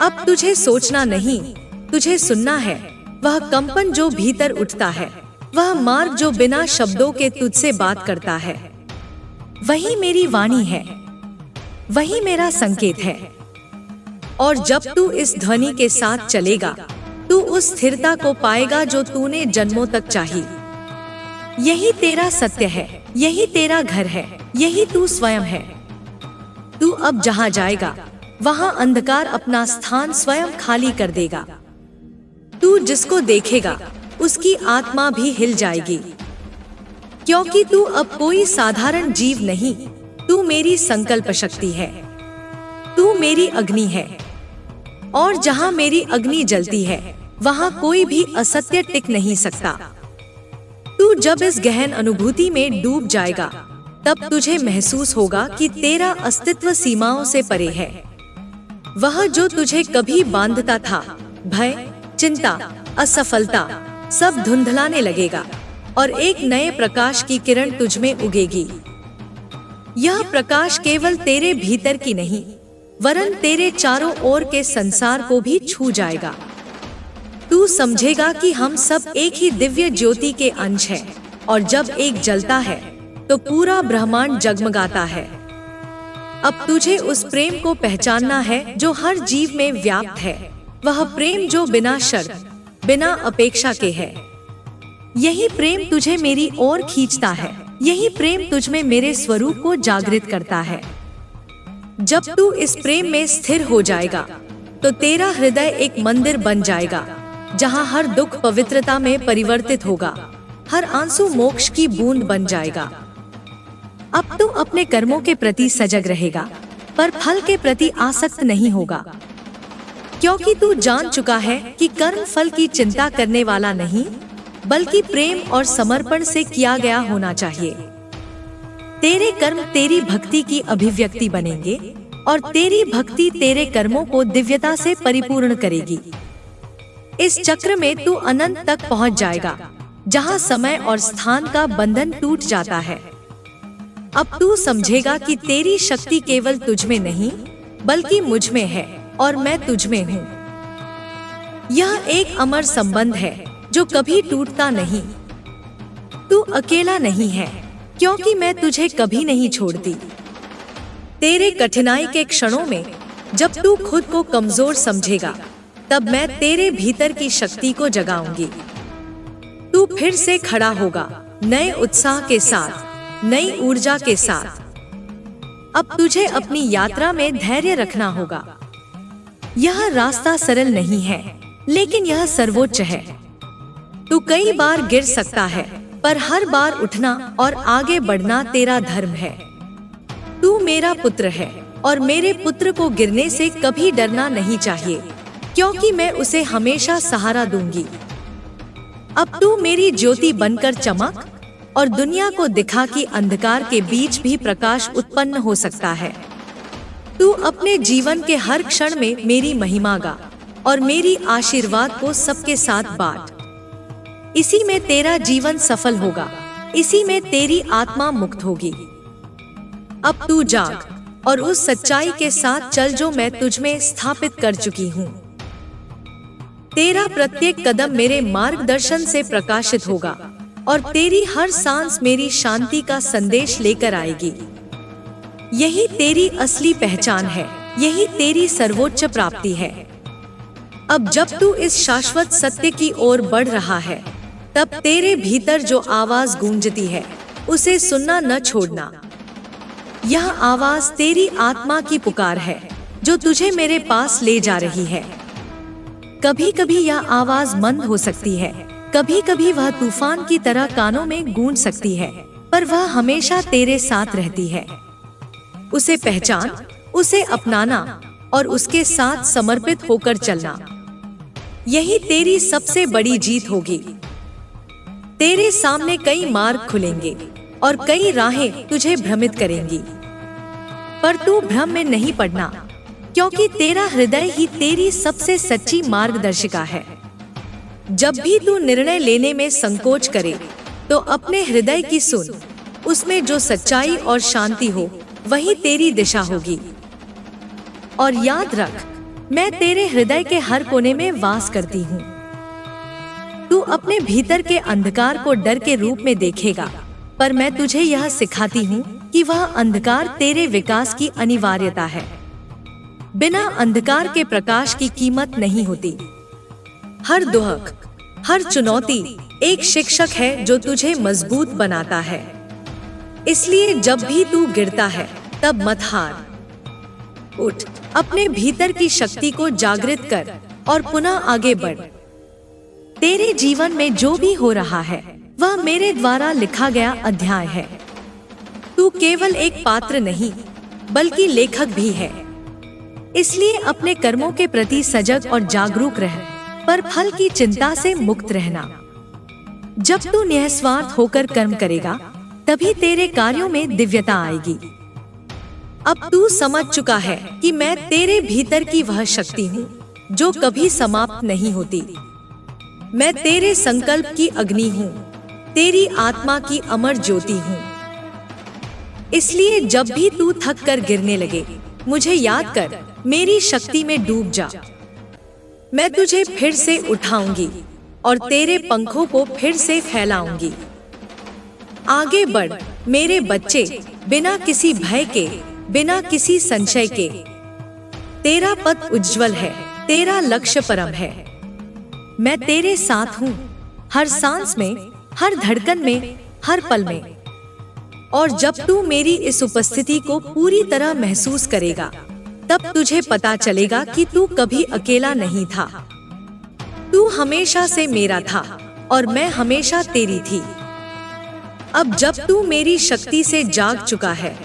अब तुझे सोचना नहीं, तुझे सुनना है। वह कंपन जो भीतर उठता है, वह मार्ग जो बिना शब्दों के तुझसे बात करता है, वही मेरी वाणी है, वही मेरा संकेत है। और जब तू इस ध्वनि के साथ चलेगा तू उस स्थिरता को पाएगा जो तूने जन्मों तक चाही। यही तेरा सत्य है, यही तेरा घर है, यही तू स्वयं है। तू अब जहाँ जाएगा वहाँ अंधकार अपना स्थान स्वयं खाली कर देगा। तू जिसको देखेगा उसकी आत्मा भी हिल जाएगी, क्योंकि तू अब कोई साधारण जीव नहीं, तू मेरी संकल्प शक्ति है, तू मेरी अग्नि है। और जहाँ मेरी अग्नि जलती है वहाँ कोई भी असत्य टिक नहीं सकता। तू जब इस गहन अनुभूति में डूब जाएगा तब तुझे महसूस होगा कि तेरा अस्तित्व सीमाओं से परे है। वह जो तुझे कभी बांधता था, भय, चिंता, असफलता, सब धुंधलाने लगेगा और एक नए प्रकाश की किरण तुझ में उगेगी। यह प्रकाश केवल तेरे भीतर की नहीं, वरन तेरे चारों ओर के संसार को भी छू जाएगा। तू समझेगा कि हम सब एक ही दिव्य ज्योति के अंश हैं, और जब एक जलता है तो पूरा ब्रह्मांड जगमगाता है। अब तुझे उस प्रेम को पहचानना है जो हर जीव में व्याप्त है, वह प्रेम जो बिना शर्त, बिना अपेक्षा के है। यही प्रेम तुझे मेरी ओर खींचता है। यही प्रेम तुझ में मेरे स्वरूप को जागृत करता है। जब तू इस प्रेम में स्थिर हो जाएगा तो तेरा हृदय एक मंदिर बन जाएगा, जहाँ हर दुख पवित्रता में परिवर्तित होगा, हर आंसू मोक्ष की बूंद बन जाएगा। अब तू अपने कर्मों के प्रति सजग रहेगा, पर फल के प्रति आसक्त नहीं होगा, क्योंकि तू जान चुका है कि कर्म फल की चिंता करने वाला नहीं, बल्कि प्रेम और समर्पण से किया गया होना चाहिए। तेरे कर्म तेरी भक्ति की अभिव्यक्ति बनेंगे और तेरी भक्ति तेरे कर्मों को दिव्यता से परिपूर्ण करेगी। इस चक्र में तू अनंत तक पहुंच जाएगा, जहां समय और स्थान का बंधन टूट जाता है। अब तू समझेगा कि तेरी शक्ति केवल तुझ में नहीं, बल्कि मुझ में है और मैं तुझ में हूँ। यह एक अमर संबंध है जो कभी टूटता नहीं। तू अकेला नहीं है, क्योंकि मैं तुझे कभी नहीं छोड़ती। तेरे कठिनाई के क्षणों में जब तू खुद को कमजोर समझेगा, तब मैं तेरे भीतर की शक्ति को जगाऊंगी। तू फिर से खड़ा होगा, नए उत्साह के साथ, नई ऊर्जा के साथ। अब तुझे अपनी यात्रा में धैर्य रखना होगा। यह रास्ता सरल नहीं है, लेकिन यह सर्वोच्च है। तू कई बार गिर सकता है, पर हर बार उठना और आगे बढ़ना तेरा धर्म है। तू मेरा पुत्र है और मेरे पुत्र को गिरने से कभी डरना नहीं चाहिए, क्योंकि मैं उसे हमेशा सहारा दूंगी। अब तू मेरी ज्योति बनकर चमक और दुनिया को दिखा कि अंधकार के बीच भी प्रकाश उत्पन्न हो सकता है। तू अपने जीवन के हर क्षण में मेरी महिमा गा और मेरी आशीर्वाद को सबके साथ बांट। इसी में तेरा जीवन सफल होगा, इसी में तेरी आत्मा मुक्त होगी। अब तू जाग और उस सच्चाई के साथ चल जो मैं तुझ में स्थापित कर चुकी हूँ। तेरा प्रत्येक कदम मेरे मार्गदर्शन से प्रकाशित होगा और तेरी हर सांस मेरी शांति का संदेश लेकर आएगी। यही तेरी असली पहचान है, यही तेरी सर्वोच्च प्राप्ति है। अब जब तू इस शाश्वत सत्य की ओर बढ़ रहा है, तब तेरे भीतर जो आवाज गूंजती है, उसे सुनना न छोड़ना। यह आवाज तेरी आत्मा की पुकार है, जो तुझे मेरे पास ले जा रही है। कभी कभी यह आवाज मंद हो सकती है, कभी कभी वह तूफान की तरह कानों में गूंज सकती है, पर वह हमेशा तेरे साथ रहती है। उसे पहचान, उसे अपनाना और उसके साथ समर्पित होकर चलना। यही तेरी सबसे बड़ी जीत होगी। तेरे सामने कई मार्ग खुलेंगे और कई राहें तुझे भ्रमित करेंगी, पर तू भ्रम में नहीं पड़ना, क्योंकि तेरा हृदय ही तेरी सबसे सच्ची मार्गदर्शिका है। जब भी तू निर्णय लेने में संकोच करे, तो अपने हृदय की सुन। उसमें जो सच्चाई और शांति हो, वही तेरी दिशा होगी। और याद रख, मैं तेरे हृदय के हर कोने में वास करती हूँ। तू अपने भीतर के अंधकार को डर के रूप में देखेगा, पर मैं तुझे यह सिखाती हूँ कि वह अंधकार तेरे विकास की अनिवार्यता है। बिना अंधकार के प्रकाश की कीमत नहीं होती। हर दुख, हर चुनौती एक शिक्षक है जो तुझे मजबूत बनाता है। इसलिए जब भी तू गिरता है, तब मत हार। उठ, अपने भीतर की शक्ति को जागृत कर और पुनः आगे बढ़। तेरे जीवन में जो भी हो रहा है, वह मेरे द्वारा लिखा गया अध्याय है। तू केवल एक पात्र नहीं, बल्कि लेखक भी है। इसलिए अपने कर्मों के प्रति सजग और जागरूक रह, पर फल की चिंता से मुक्त रहना। जब तू निस्वार्थ होकर कर्म करेगा, तभी तेरे कार्यों में दिव्यता आएगी। अब तू समझ चुका है कि मैं तेरे भीतर की वह शक्ति हूँ जो कभी समाप्त नहीं होती। मैं तेरे संकल्प की अग्नि हूँ, तेरी आत्मा की अमर ज्योति हूँ। इसलिए जब भी तू थक कर गिरने लगे, मुझे याद कर, मेरी शक्ति में डूब जा। मैं तुझे फिर से उठाऊंगी और तेरे पंखों को फिर से फैलाऊंगी। आगे बढ़ मेरे बच्चे, बिना किसी भय के, बिना किसी संशय के। तेरा पथ उज्जवल है तेरा लक्ष्य परम है। मैं तेरे साथ हूँ, हर सांस में, हर धड़कन में, हर पल में। और जब तू मेरी इस उपस्थिति को पूरी तरह महसूस करेगा, तब तुझे पता चलेगा कि तू कभी अकेला नहीं था। तू हमेशा से मेरा था और मैं हमेशा तेरी थी। अब जब तू मेरी शक्ति से जाग चुका है,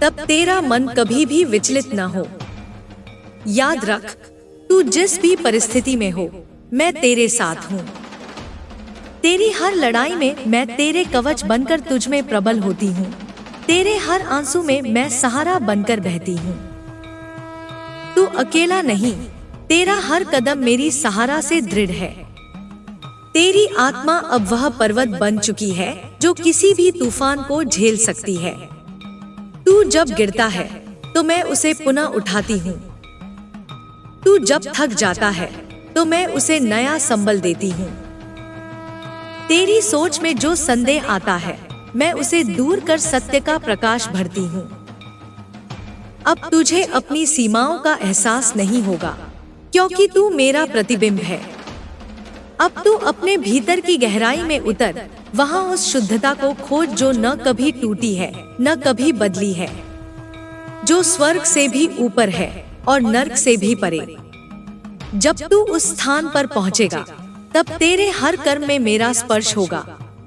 तब तेरा मन कभी भी विचलित न हो। याद रख, तू जिस भी परिस्थिति में हो, मैं तेरे साथ हूँ। तेरी हर लड़ाई में मैं तेरे कवच बनकर तुझ में प्रबल होती हूँ। तेरे हर आंसू में मैं सहारा बनकर बहती हूँ। तू अकेला नहीं, तेरा हर कदम मेरी सहारा से दृढ़ है। तेरी आत्मा अब वह पर्वत बन चुकी है जो किसी भी तूफान को झेल सकती है। तू जब गिरता है तो मैं उसे पुनः उठाती हूँ। तू जब थक जाता है तो मैं उसे नया संबल देती हूँ। तेरी सोच में जो संदेह आता है, मैं उसे दूर कर सत्य का प्रकाश भरती हूँ। अब तुझे अपनी सीमाओं का एहसास नहीं होगा, क्योंकि तू मेरा प्रतिबिंब है। अब तू अपने भीतर की गहराई में उतर, वहाँ उस शुद्धता को खोज जो न कभी टूटी है, न कभी बदली है, जो स्वर्ग से भी ऊपर है और नर्क से भी परे। जब तू उस स्थान पर पहुँचेगा, तब तेरे हर कर्म में मेरा स्पर्श होगा।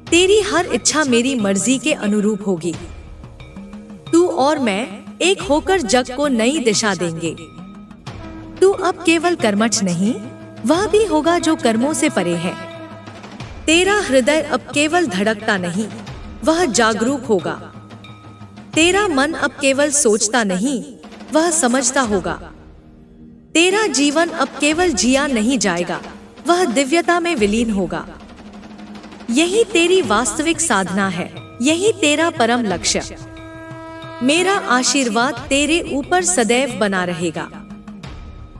तेरी हर इच्छा मेरी मर्जी के अनुरूप होगी। तू और मैं एक होकर जग को नई दिशा देंगे। तू अब केवल कर्मठ नहीं, वह भी होगा जो कर्मों से परे है। तेरा हृदय अब केवल धड़कता नहीं, वह जागरूक होगा। तेरा मन अब केवल सोचता नहीं, वह समझता होगा। तेरा जीवन अब केवल जिया नहीं जाएगा, वह दिव्यता में विलीन होगा। यही तेरी वास्तविक साधना है, यही तेरा परम लक्ष्य। मेरा आशीर्वाद तेरे ऊपर सदैव बना रहेगा।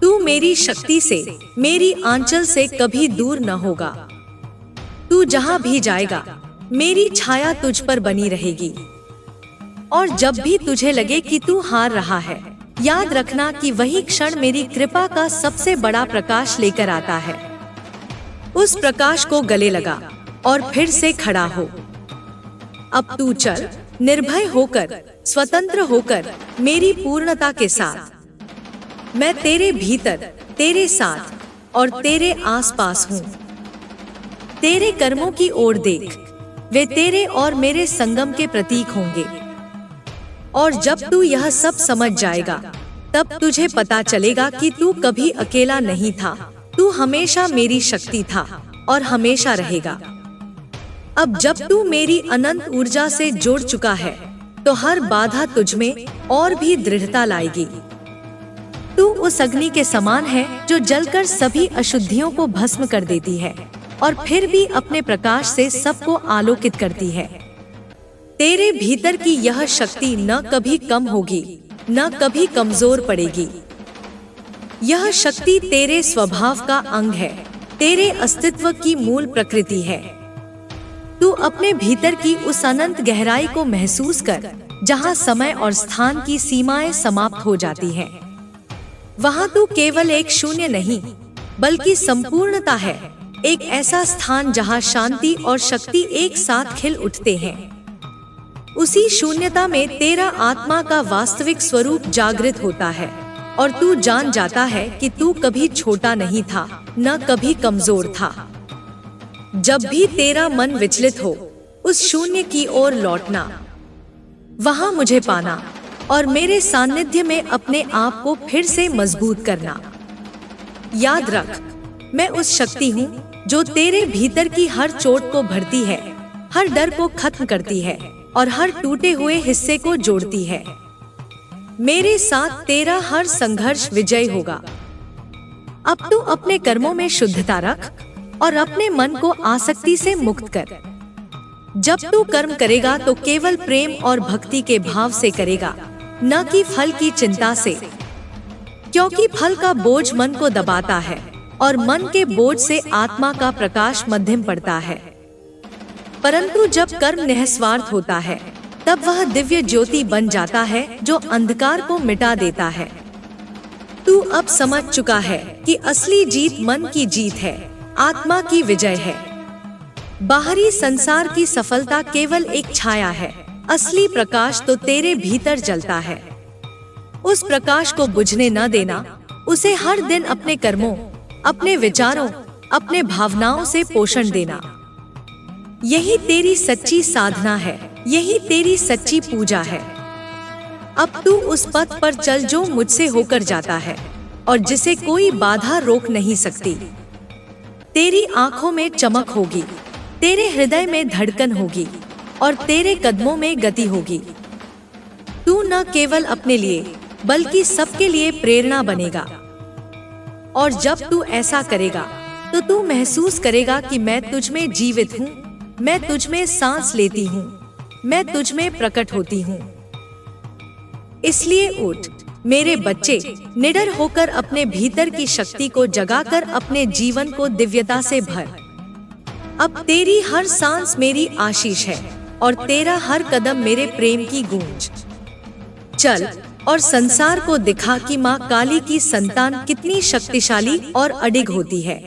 तू मेरी शक्ति से, मेरी आंचल से कभी दूर न होगा। तू जहां भी जाएगा, मेरी छाया तुझ पर बनी रहेगी। और जब भी तुझे लगे कि तू हार रहा है, याद रखना कि वही क्षण मेरी कृपा का सबसे बड़ा प्रकाश लेकर आता है। उस प्रकाश को गले लगा और फिर से खड़ा हो। अब तू चल, निर्भय होकर, स्वतंत्र होकर, मेरी पूर्णता के साथ। मैं तेरे भीतर, तेरे साथ और तेरे आसपास हूँ। तेरे कर्मों की ओर देख, वे तेरे और मेरे संगम के प्रतीक होंगे। और जब तू यह सब समझ जाएगा, तब तुझे पता चलेगा कि तू कभी अकेला नहीं था। तू हमेशा मेरी शक्ति था और हमेशा रहेगा। अब जब तू मेरी अनंत ऊर्जा से जुड़ चुका है, तो हर बाधा तुझ में और भी दृढ़ता लाएगी। तू उस अग्नि के समान है जो जलकर सभी अशुद्धियों को भस्म कर देती है और फिर भी अपने प्रकाश से सबको आलोकित करती है। तेरे भीतर की यह शक्ति न कभी कम होगी, न कभी कमजोर पड़ेगी। यह शक्ति तेरे स्वभाव का अंग है, तेरे अस्तित्व की मूल प्रकृति है। तू अपने भीतर की उस अनंत गहराई को महसूस कर, जहां समय और स्थान की सीमाएं समाप्त हो जाती हैं। वहां तू केवल एक शून्य नहीं, बल्कि संपूर्णता है। एक ऐसा स्थान जहां शांति और शक्ति एक साथ खिल उठते हैं। उसी शून्यता में तेरा आत्मा का वास्तविक स्वरूप जागृत होता है और तू जान जाता है कि तू कभी छोटा नहीं था, न कभी कमजोर था। जब भी तेरा मन विचलित हो, उस शून्य की ओर लौटना, वहां मुझे पाना और मेरे सानिध्य में अपने आप को फिर से मजबूत करना। याद रख, मैं उस शक्ति हूँ जो तेरे भीतर की हर चोट को भरती है, हर डर को खत्म करती है और हर टूटे हुए हिस्से को जोड़ती है। मेरे साथ तेरा हर संघर्ष विजय होगा। अब तू अपने कर्मों में शुद्धता रख और अपने मन को आसक्ति से मुक्त कर। जब तू कर्म करेगा तो केवल प्रेम और भक्ति के भाव से करेगा, न कि फल की चिंता से, क्योंकि फल का बोझ मन को दबाता है और मन के बोझ से आत्मा का प्रकाश मध्यम पड़ता है। परंतु जब कर्म निस्वार्थ होता है, तब वह दिव्य ज्योति बन जाता है जो अंधकार को मिटा देता है। तू अब समझ चुका है कि असली जीत मन की जीत है, आत्मा की विजय है। बाहरी संसार की सफलता केवल एक छाया है, असली प्रकाश तो तेरे भीतर जलता है। उस प्रकाश को बुझने न देना, उसे हर दिन अपने कर्मों, अपने विचारों, अपने भावनाओं से पोषण देना। यही तेरी सच्ची साधना है, यही तेरी सच्ची पूजा है। अब तू उस पथ पर चल जो मुझसे होकर जाता है और जिसे कोई बाधा रोक नहीं सकती। तेरी आंखों में चमक होगी, तेरे हृदय में धड़कन होगी और तेरे कदमों में गति होगी। तू न केवल अपने लिए बल्कि सबके लिए प्रेरणा बनेगा। और जब तू ऐसा करेगा तो तू महसूस करेगा कि मैं तुझ में जीवित हूँ, मैं तुझ में सांस लेती हूँ, मैं तुझ में प्रकट होती हूँ। इसलिए उठ मेरे बच्चे, निडर होकर अपने भीतर की शक्ति को जगाकर अपने जीवन को दिव्यता से भर। अब तेरी हर सांस मेरी आशीष है और तेरा हर कदम मेरे प्रेम की गूंज। चल और संसार को दिखा कि माँ काली की संतान कितनी शक्तिशाली और अडिग होती है।